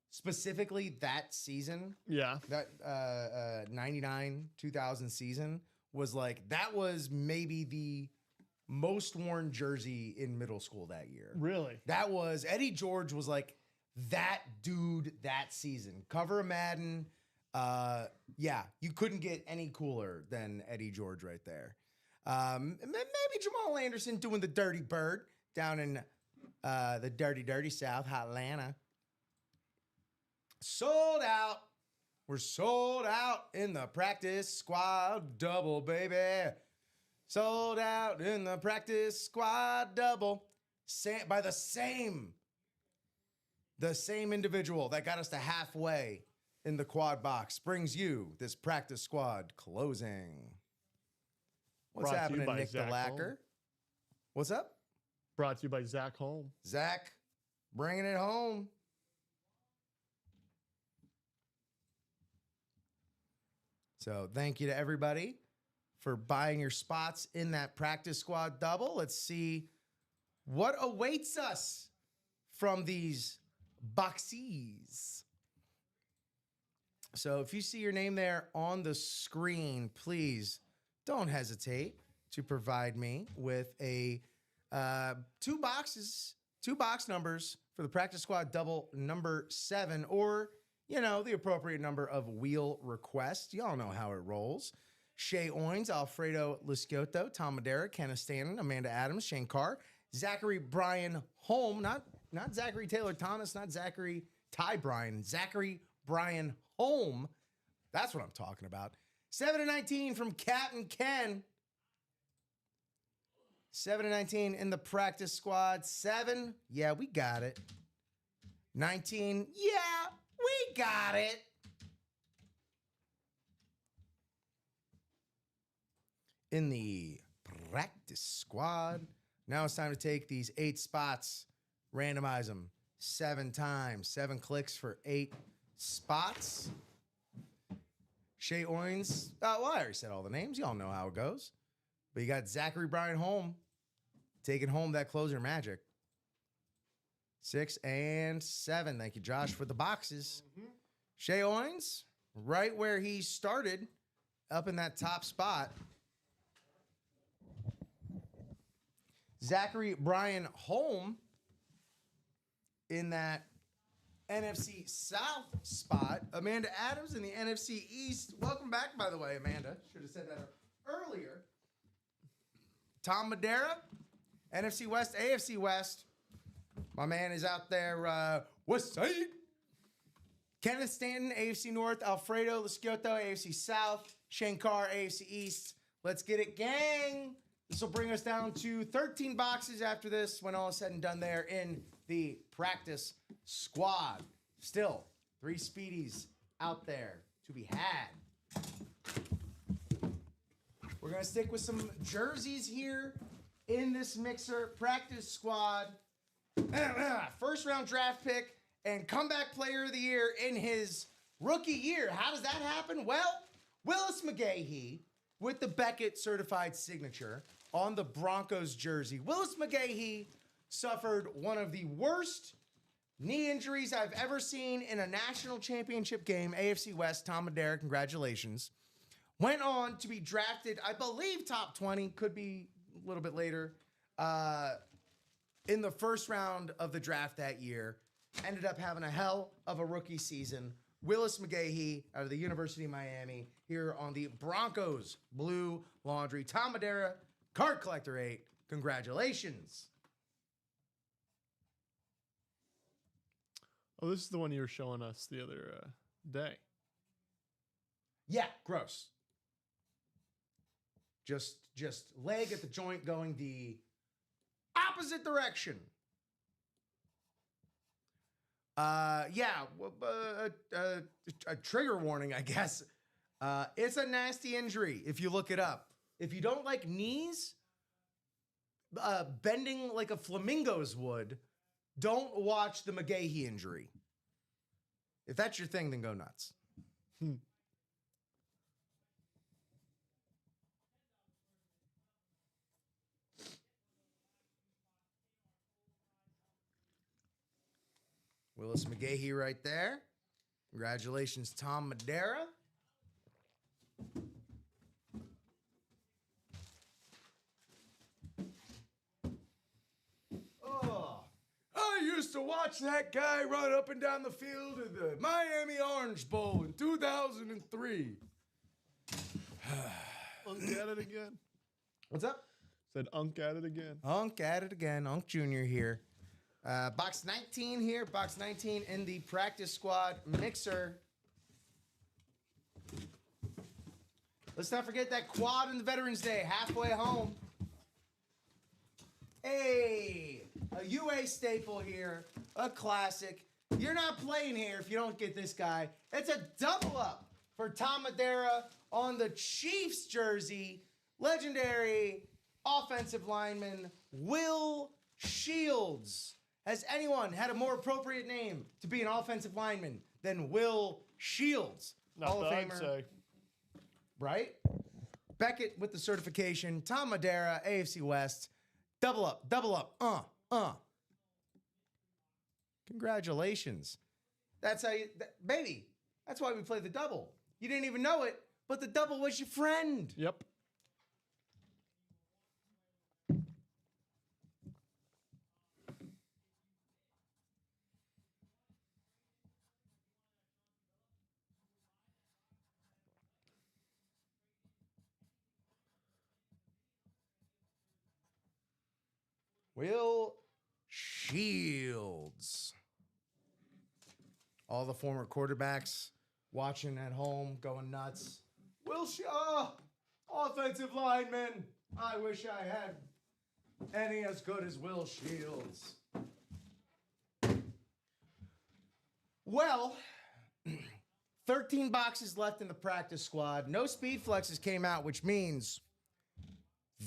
specifically that season, Yeah. that 99, 2000 season, was like, that was maybe the most worn jersey in middle school that year. Really? That was, Eddie George was like that dude that season. Cover of Madden. Yeah, you couldn't get any cooler than Eddie George right there. Maybe Jamal Anderson doing the Dirty Bird down in the dirty South, Atlanta. Sold out. We're sold out in the practice squad double, baby. Sold out in the practice squad double. By the same individual that got us to halfway in the quad box brings you this practice squad closing. What's Brought to you happening, by Nick the Zach Lacker? Holm. What's up? Brought to you by Zach Holm. Zach, bringing it home. So thank you to everybody for buying your spots in that practice squad double. Let's see what awaits us from these boxies. So if you see your name there on the screen, please don't hesitate to provide me with a 2 box numbers for the practice squad double number 7, or, you know, the appropriate number of wheel requests. Y'all know how it rolls. Shea Owens, Alfredo Luscioto, Tom Madera, Kenneth Stanton, Amanda Adams, Shane Carr, Zachary Bryan Holm, not Zachary Taylor Thomas, not Zachary Ty Bryan, Zachary Bryan Holm. That's what I'm talking about. 7-19 from Captain Ken. 7-19 in the practice squad. 7, yeah, we got it. 19, yeah, we got it. In the practice squad. Now it's time to take these 8 spots, randomize them 7 times, 7 clicks for 8 spots. Shea Owens, well, I already said all the names. Y'all know how it goes. But you got Zachary Bryan Holm taking home that closer magic. 6 and 7. Thank you, Josh, for the boxes. Shea Owens, right where he started, up in that top spot. Zachary Bryan Holm in that NFC South spot. Amanda Adams in the NFC East. Welcome back, by the way, Amanda. Should have said that earlier. Tom Madeira, NFC West, AFC West. My man is out there, West Side. Kenneth Stanton, AFC North. Alfredo Lascioto, AFC South. Shane Carr, AFC East. Let's get it, gang. This will bring us down to 13 boxes after this when all is said and done there in the practice squad. Still, 3 speedies out there to be had. We're going to stick with some jerseys here in this mixer practice squad. First round draft pick and comeback player of the year in his rookie year. How does that happen? Well, Willis McGahee with the Beckett certified signature on the Broncos jersey. Willis McGahee suffered one of the worst knee injuries I've ever seen in a national championship game. AFC West, Tom Madeira, congratulations. Went on to be drafted, I believe, top 20, could be a little bit later, in the first round of the draft that year. Ended up having a hell of a rookie season. Willis McGahee out of the University of Miami here on the Broncos Blue Laundry. Tom Madeira, Card Collector 8, congratulations. Oh, this is the one you were showing us the other day. Yeah, gross. Just leg at the joint going the opposite direction. A trigger warning, I guess. It's a nasty injury if you look it up. If you don't like knees bending like a flamingo's would, don't watch the McGahee injury. If that's your thing, then go nuts. Willis McGahee right there. Congratulations, Tom Madeira. Oh, I used to watch that guy run up and down the field of the Miami Orange Bowl in 2003. Unk at it again. What's up? Said unk at it again. Unk at it again. Unk Jr. here. Box 19 here. Box 19 in the practice squad mixer. Let's not forget that quad in the Veterans Day. Halfway home. Hey, a UA staple here. A classic. You're not playing here if you don't get this guy. It's a double up for Tom Madeira on the Chiefs jersey. Legendary offensive lineman Will Shields. Has anyone had a more appropriate name to be an offensive lineman than Will Shields? Not Hall of that I'd Famer. say. Right? Beckett with the certification. Tom Madeira, AFC West. Double up, double up. Congratulations. That's how you, baby, that's why we play the double. You didn't even know it, but the double was your friend. Yep. Will Shields. All the former quarterbacks watching at home, going nuts. Will Shields, offensive lineman. I wish I had any as good as Will Shields. Well, 13 boxes left in the practice squad. No speed flexes came out, which means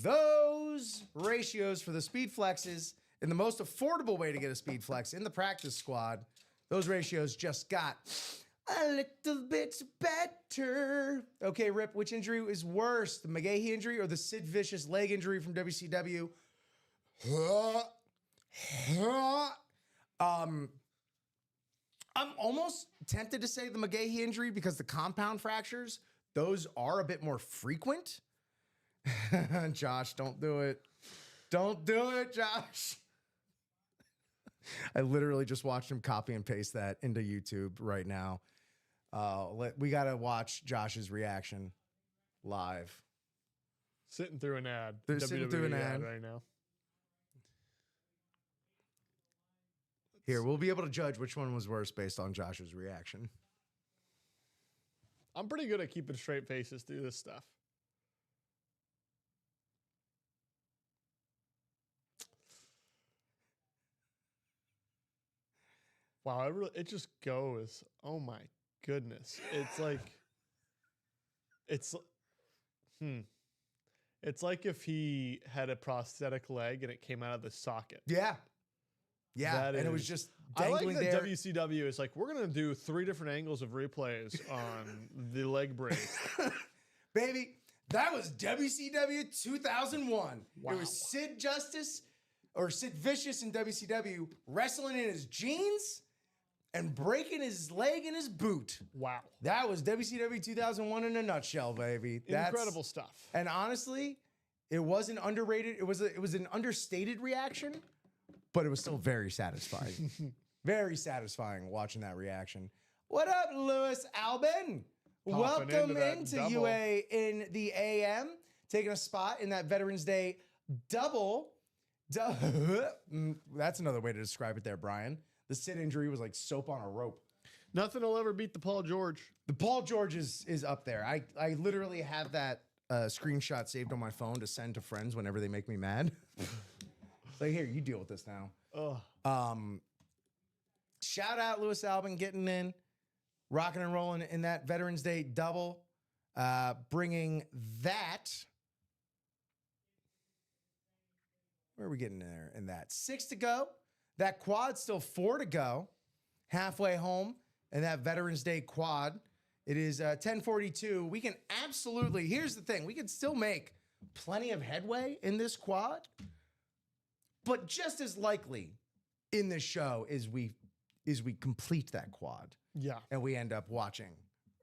those ratios for the speed flexes and the most affordable way to get a speed flex in the practice squad, those ratios just got a little bit better. Okay, Rip, which injury is worse, the McGahee injury or the Sid Vicious leg injury from WCW? I'm almost tempted to say the McGahee injury because the compound fractures, those are a bit more frequent. Josh, don't do it. Don't do it, Josh. I literally just watched him copy and paste that into YouTube right now. We got to watch Josh's reaction live. Sitting through an ad. They're sitting through an ad right now. Here, we'll be able to judge which one was worse based on Josh's reaction. I'm pretty good at keeping straight faces through this stuff. Wow, it just goes. Oh my goodness. It's like it's like if he had a prosthetic leg and it came out of the socket. Yeah. Yeah, and it was just I dangling like that there. WCW is like, we're going to do 3 different angles of replays on the leg break. Baby, that was WCW 2001. Wow. It was Sid Vicious in WCW wrestling in his jeans and breaking his leg in his boot. Wow. That was WCW 2001 in a nutshell, baby. That's incredible stuff. And honestly, it wasn't underrated. It was an understated reaction, but it was still very satisfying. Very satisfying watching that reaction. What up, Lewis Albin? Welcome into UA in the AM, taking a spot in that Veterans Day double. That's another way to describe it there, Brian. The Sid injury was like soap on a rope. Nothing will ever beat the Paul George. The Paul George is up there. I literally have that screenshot saved on my phone to send to friends whenever they make me mad. Like, here, you deal with this now. Ugh. Shout out Lewis Albin getting in, rocking and rolling in that Veterans Day double, bringing that. Where are we getting there in that? 6 to go. That quad still 4 to go. Halfway home in that Veterans Day quad. It is 10:42. We can absolutely, here's the thing, we can still make plenty of headway in this quad. But just as likely in this show is we complete that quad. Yeah. And we end up watching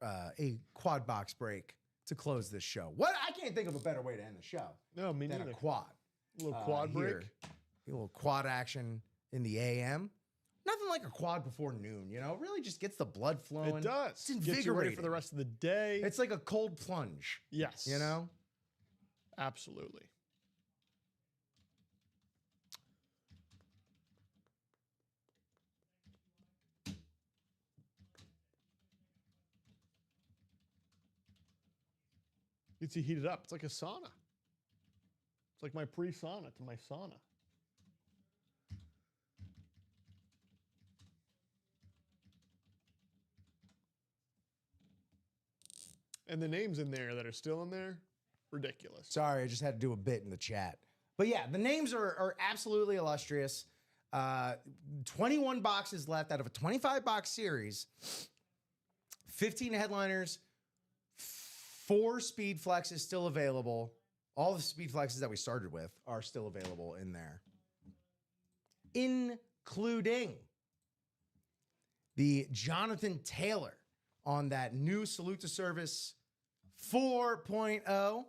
a quad box break to close this show. What? I can't think of a better way to end the show No, me than neither. a quad. A little quad break. Here. A little quad action in the AM. Nothing like a quad before noon, you know? It really just gets the blood flowing. It does. It's Gets you ready invigorating. for the rest of the day. It's like a cold plunge, yes. you know? Absolutely. Gets you heated up. It's like a sauna. It's like my pre-sauna to my sauna. And the names in there that are still in there, ridiculous. Sorry, I just had to do a bit in the chat. But yeah, the names are absolutely illustrious. 21 boxes left out of a 25-box series. 15 headliners. 4 speed flexes still available. All the speed flexes that we started with are still available in there. Including the Jonathan Taylor on that new Salute to Service 4.0.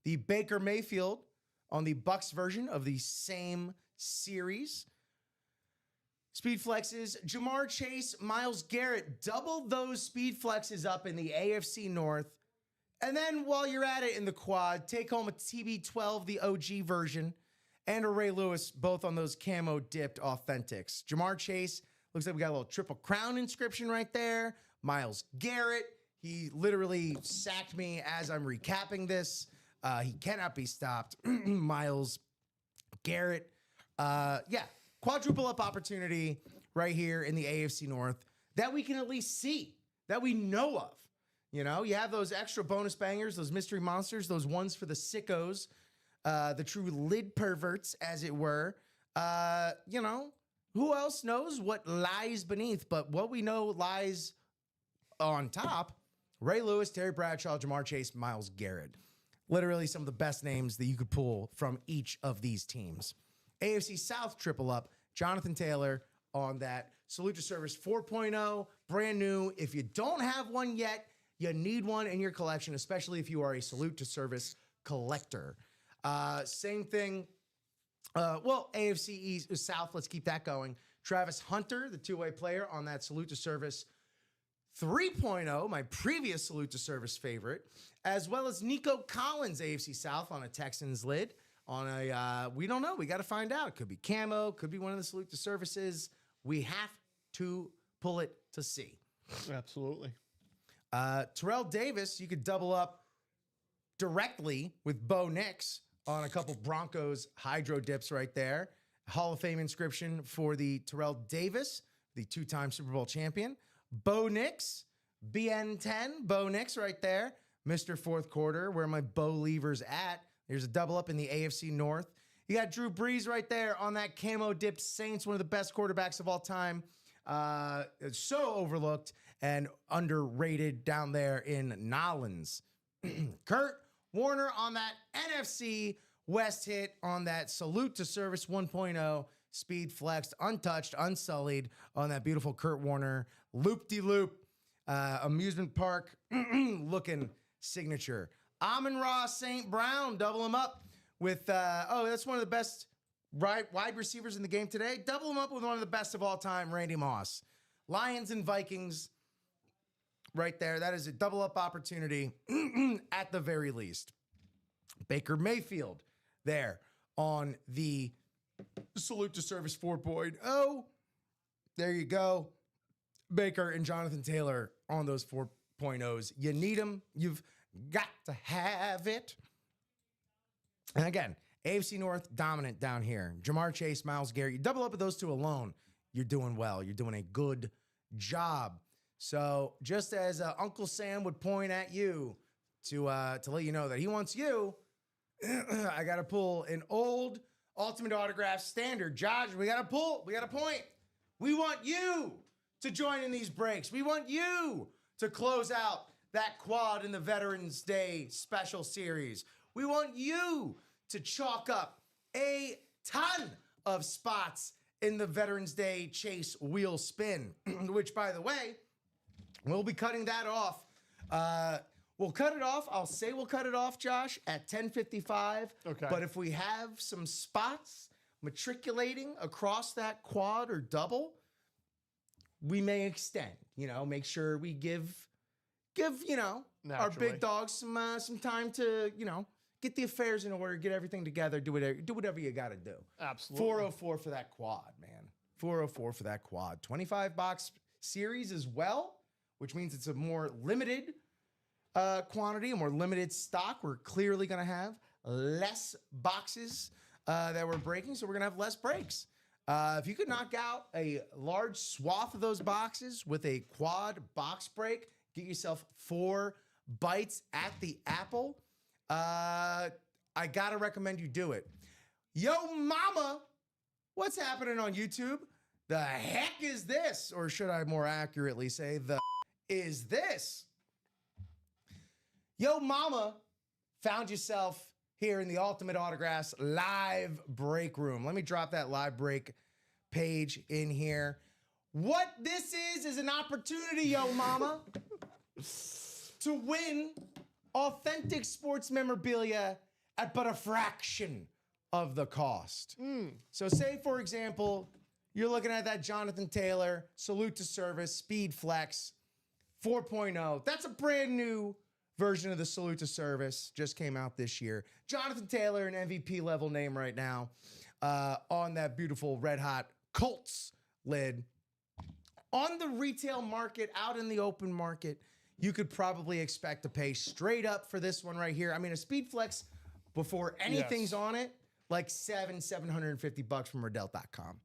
The Baker Mayfield on the Bucks version of the same series. Speed flexes, Jamar Chase, Myles Garrett, double those speed flexes up in the AFC North. And then while you're at it in the quad, take home a TB12, the OG version, and a Ray Lewis, both on those camo dipped authentics. Jamar Chase, looks like we got a little Triple Crown inscription right there. Myles Garrett, he literally sacked me as I'm recapping this. He cannot be stopped. Myles Garrett. Yeah, quadruple up opportunity right here in the AFC North that we can at least see, that we know of. You know, you have those extra bonus bangers, those mystery monsters, those ones for the sickos, the true lid perverts, as it were. You know, who else knows what lies beneath? But what we know lies on top, Ray Lewis, Terry Bradshaw, Jamar Chase, Myles Garrett. Literally some of the best names that you could pull from each of these teams. AFC South triple up, Jonathan Taylor on that Salute to Service 4.0, brand new. If you don't have one yet, you need one in your collection, especially if you are a Salute to Service collector. Same thing AFC East South. Let's keep that going. Travis Hunter, the two-way player on that Salute to Service 3.0, my previous Salute to Service favorite, as well as Nico Collins, AFC South on a Texans lid. On a, we don't know. We got to find out. Could be camo. Could be one of the Salute to Services. We have to pull it to see. Absolutely. Terrell Davis, you could double up directly with Bo Nix on a couple Broncos hydro dips right there. Hall of Fame inscription for the Terrell Davis, the two-time Super Bowl champion. Bo Nix, BN10, Bo Nix right there. Mr. Fourth Quarter, where my Bo Leavers at. There's a double up in the AFC North. You got Drew Brees right there on that camo dipped Saints, one of the best quarterbacks of all time. It's so overlooked and underrated down there in Nolans. Kurt Warner on that NFC West hit on that Salute to Service 1.0, speed flexed, untouched, unsullied on that beautiful Kurt Warner loop-de-loop amusement park looking signature. Amon-Ra St. Brown, double him up with, that's one of the best wide receivers in the game today. Double him up with one of the best of all time, Randy Moss. Lions and Vikings right there. That is a double up opportunity at the very least. Baker Mayfield there on the Salute to Service 4.0. There you go. Baker and Jonathan Taylor on those 4.0s. You need them. You've got to have it. And again, AFC North dominant down here. Jamar Chase, Myles Garrett. You double up with those two alone, you're doing well. You're doing a good job. So just as Uncle Sam would point at you to let you know that he wants you, I got to pull an old Ultimate Autograph standard. Josh, we got to pull. We got to point. We want you to join in these breaks. We want you to close out that quad in the Veterans Day special series. We want you to chalk up a ton of spots in the Veterans Day Chase Wheel Spin, which, by the way, we'll be cutting that off. We'll cut it off. I'll say we'll cut it off, Josh, at 10:55. Okay. But if we have some spots matriculating across that quad or double, we may extend. Make sure we give our Naturally. big dogs some time to get the affairs in order, get everything together, do whatever you got to do. Absolutely. 404 for that quad, man. 404 for that quad. 25 box series as well, which means it's a more limited quantity, a more limited stock. We're clearly going to have less boxes that we're breaking, so we're going to have less breaks. If you could knock out a large swath of those boxes with a quad box break, get yourself 4 bites at the apple, I got to recommend you do it. Yo, mama, what's happening on YouTube? The heck is this? Or should I more accurately say, the is this? Yo, mama, found yourself here in the Ultimate Autographs live break room. Let me drop that live break page in here. What this is an opportunity, yo, mama, to win authentic sports memorabilia at but a fraction of the cost. So say, for example, you're looking at that Jonathan Taylor Salute to Service Speed Flex 4.0. That's a brand new version of the Salute to Service. Just came out this year. Jonathan Taylor, an MVP level name right now, on that beautiful red hot Colts lid. On the retail market, out in the open market, you could probably expect to pay straight up for this one right here. I mean, a Speed Flex before anything's on it, like $750 from Riddell.com.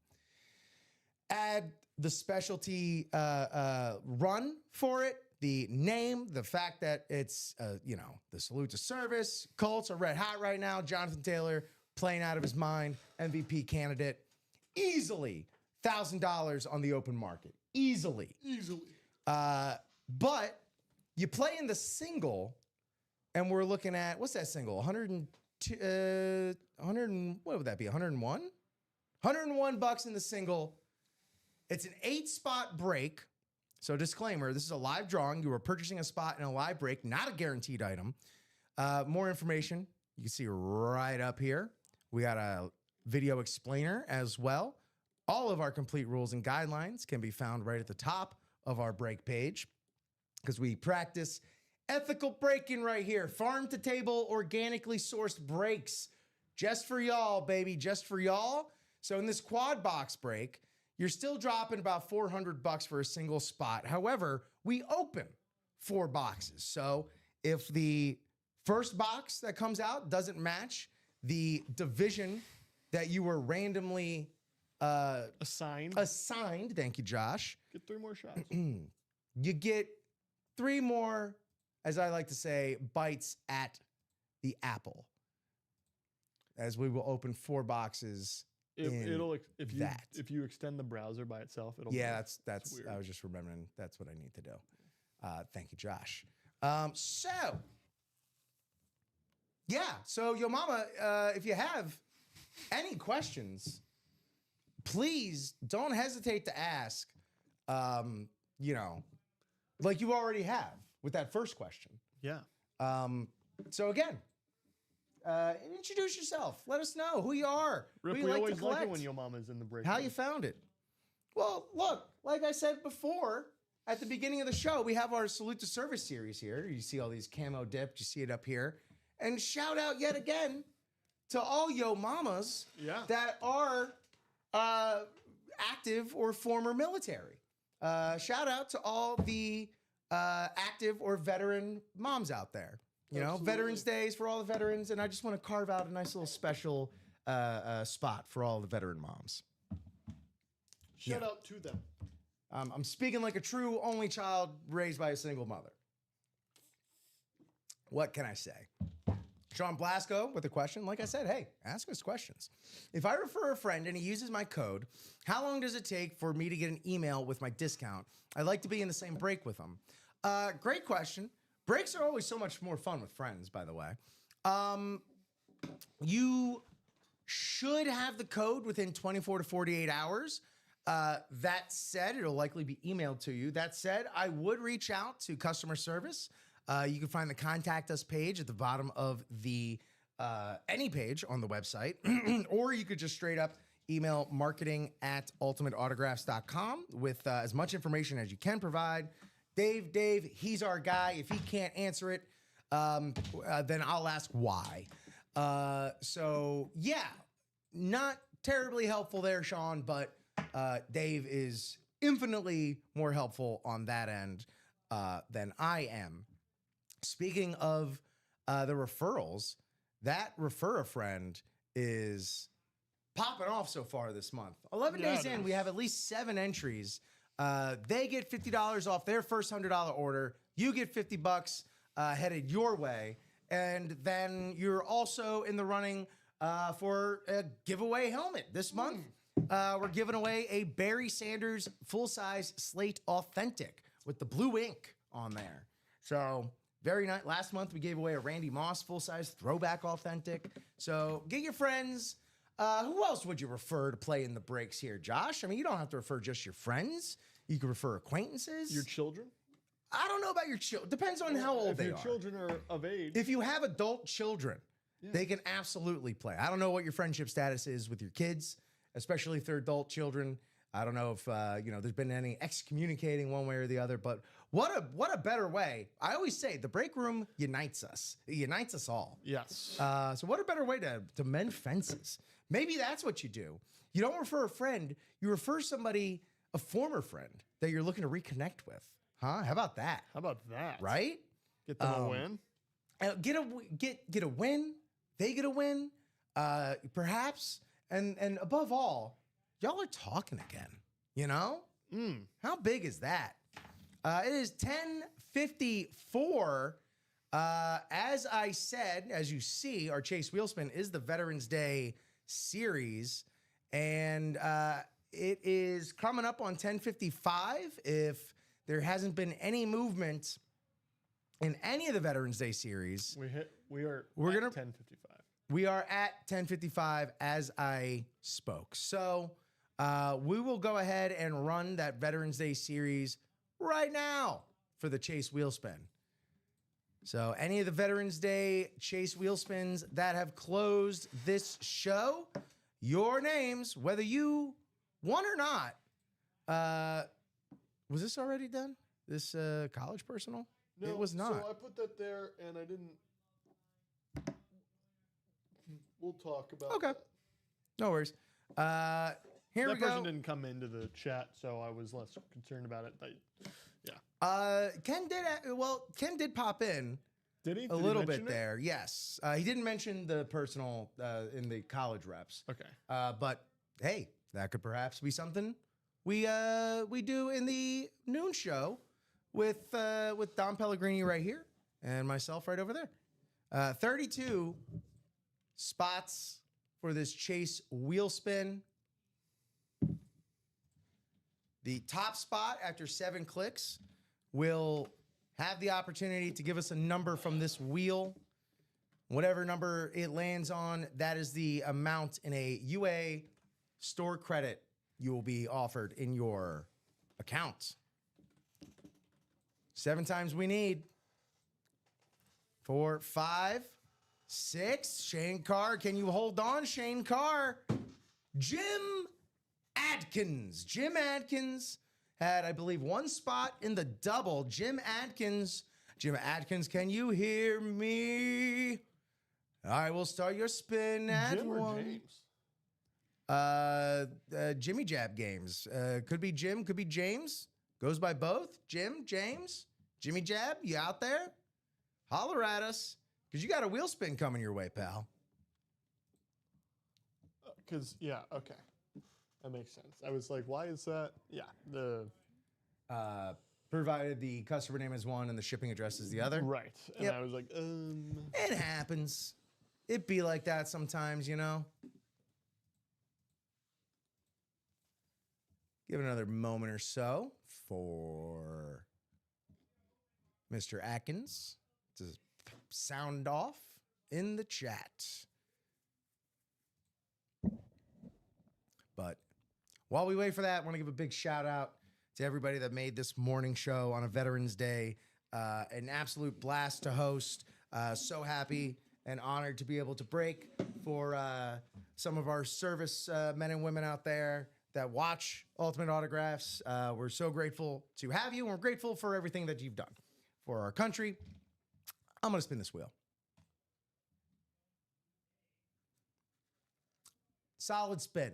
Add the specialty run for it, the name, the fact that it's, the Salute to Service. Colts are red hot right now. Jonathan Taylor playing out of his mind, MVP candidate. Easily $1,000 on the open market. Easily. But you play in the single, and we're looking at, what's that single? 102, what would that be? 101? $101 in the single. It's an 8-spot break. So disclaimer, this is a live drawing. You are purchasing a spot in a live break, not a guaranteed item. More information you can see right up here. We got a video explainer as well. All of our complete rules and guidelines can be found right at the top of our break page because we practice ethical breaking right here. Farm to table, organically sourced breaks. Just for y'all, baby, just for y'all. So in this quad box break, you're still dropping about $400 for a single spot. However, we open 4 boxes. So if the first box that comes out doesn't match the division that you were randomly assigned, thank you, Josh. Get 3 more shots. You get 3 more, as I like to say, bites at the apple. As we will open 4 boxes. If you extend the browser by itself, it'll. Yeah, that's weird. I was just remembering that's what I need to do. Thank you, Josh. So Yo Mama, if you have any questions, please don't hesitate to ask. Like you already have with that first question. Yeah. So again, introduce yourself. Let us know who you are. Rip, who you we like always to collect. like it when Yo Mama's in the break. How you found it? Well, look, like I said before, at the beginning of the show, we have our Salute to Service series here. You see all these camo dipped. You see it up here. And shout out yet again to all Yo Mamas that are active or former military. Shout out to all the active or veteran moms out there. You know, Veterans Days for all the veterans, and I just want to carve out a nice little special spot for all the veteran moms. Shout out to them. I'm speaking like a true only child raised by a single mother. What can I say? Sean Blasco with a question. Like I said, hey, ask us questions. If I refer a friend and he uses my code, how long does it take for me to get an email with my discount? I'd like to be in the same break with them. Great question. Breaks are always so much more fun with friends, by the way. You should have the code within 24 to 48 hours. That said, it'll likely be emailed to you. That said, I would reach out to customer service. You can find the contact us page at the bottom of the any page on the website, or you could just straight up email marketing@ultimateautographs.com with as much information as you can provide. Dave, he's our guy. If he can't answer it, then I'll ask why. So yeah, not terribly helpful there, Sean, but Dave is infinitely more helpful on that end than I am. Speaking of the referrals, that refer a friend is popping off so far this month. 11 days in, we have at least 7 entries. They get $50 off their first $100 order. You get $50 headed your way. And then you're also in the running for a giveaway helmet this month. We're giving away a Barry Sanders full-size Slate Authentic with the blue ink on there. So very nice. Last month, we gave away a Randy Moss full-size throwback Authentic. So get your friends. Who else would you refer to play in the breaks here, Josh? I mean, you don't have to refer just your friends. You can refer acquaintances. Your children? I don't know about your children. Depends on how old they are. If your children are of age. If you have adult children, they can absolutely play. I don't know what your friendship status is with your kids, especially if they're adult children. I don't know if there's been any excommunicating one way or the other, but what a better way. I always say the break room unites us. It unites us all. Yes. So what a better way to mend fences? Maybe that's what you do. You don't refer a friend. You refer somebody, a former friend that you're looking to reconnect with. Huh? How about that? Right? Get them a win. Get a win. They get a win. Perhaps. And above all, y'all are talking again. You know? How big is that? It is 10:54. As I said, as you see, our Chase Wheelspin is the Veterans Day series. And it is coming up on 10:55. If there hasn't been any movement in any of the Veterans Day series, we're gonna 10:55. We are at 10:55 as I spoke. So we will go ahead and run that Veterans Day series right now for the Chase Wheelspin. So any of the Veterans Day Chase Wheelspins that have closed this show, your names, whether you won or not. Was this already done? This college personal? No, it was not. So I put that there, and I didn't. We'll talk about that. No worries. Here that we go. person didn't come into the chat, so I was less concerned about it. Ken did pop in. Did he? A little bit there, yes. He didn't mention the personal in the college reps. Okay. But hey, that could perhaps be something we do in the noon show with Dom Pellegrini right here and myself right over there. 32 spots for this Chase wheel spin. The top spot after 7 clicks will have the opportunity to give us a number from this wheel. Whatever number it lands on, that is the amount in a UA store credit you will be offered in your account. 7 times we need. 4, 5, 6. Shane Carr, can you hold on, Shane Carr? Jim Adkins. Jim Adkins had, I believe, 1 spot in the double. Jim Adkins, can you hear me? I will start your spin at Jim or 1. James? Jimmy Jab games. Could be Jim, could be James. Goes by both. Jim, James, Jimmy Jab, you out there? Holler at us, because you got a wheel spin coming your way, pal. Okay. That makes sense. I was like, why is that? Yeah, Provided the customer name is one and the shipping address is the other. right. And Yep. I was like, It happens. It be like that sometimes, you know. Give it another moment or so for Mr. Atkins to sound off in the chat. But while we wait for that, I want to give a big shout out to everybody that made this morning show on a Veterans Day an absolute blast to host. So happy and honored to be able to break for some of our service men and women out there that watch Ultimate Autographs. We're so grateful to have you, and we're grateful for everything that you've done for our country. I'm going to spin this wheel. Solid spin.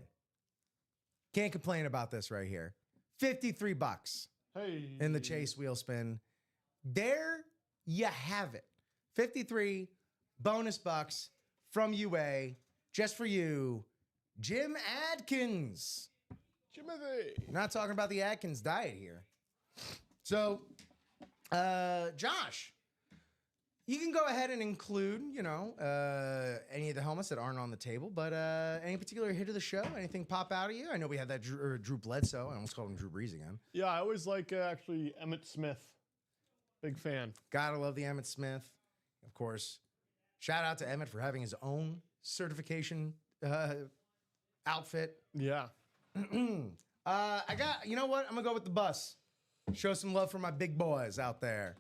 Can't complain about this right here. $53 hey. in the Chase wheel spin. There you have it. 53 bonus bucks from UA just for you, Jim Adkins. Jimothy. Not talking about the Atkins diet here. So, Josh, you can go ahead and include, any of the helmets that aren't on the table, but any particular hit of the show? Anything pop out of you? I know we had that Drew Bledsoe. I almost called him Drew Brees again. Yeah, I always like actually Emmitt Smith. Big fan. Gotta love the Emmitt Smith. Of course, shout out to Emmitt for having his own certification outfit. Yeah. I got, you know what? I'm gonna go with the bus. Show some love for my big boys out there.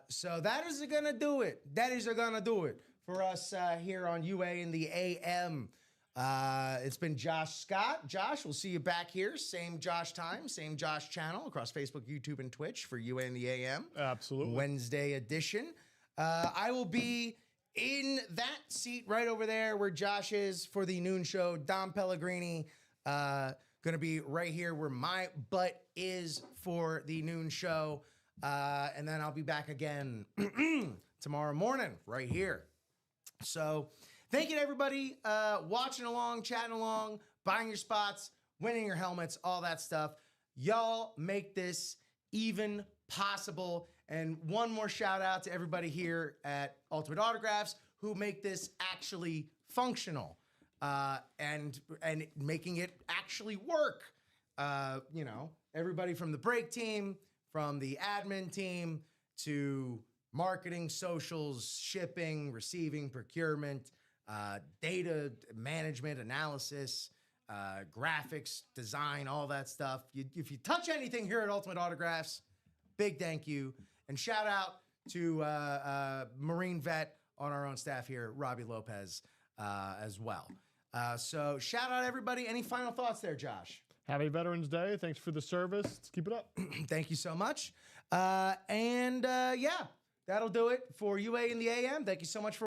So that is gonna do it. That is gonna do it for us here on UA in the AM. It's been Josh Scott. Josh, we'll see you back here. Same Josh time, same Josh channel across Facebook, YouTube, and Twitch for UA in the AM. Absolutely. Wednesday edition. I will be in that seat right over there where Josh is for the noon show. Dom Pellegrini going to be right here where my butt is for the noon show. And then I'll be back again tomorrow morning right here. So thank you to everybody watching along, chatting along, buying your spots, winning your helmets, all that stuff. Y'all make this even possible. And one more shout out to everybody here at Ultimate Autographs who make this actually functional and making it actually work. Everybody from the break team, from the admin team to marketing, socials, shipping, receiving, procurement, data management, analysis, graphics, design, all that stuff. If you touch anything here at Ultimate Autographs, big thank you. And shout out to Marine vet on our own staff here, Robbie Lopez, as well. So shout out everybody. Any final thoughts there, Josh? Happy Veterans Day. Thanks for the service. Let's keep it up. Thank you so much. Yeah, that'll do it for UA in the AM. Thank you so much for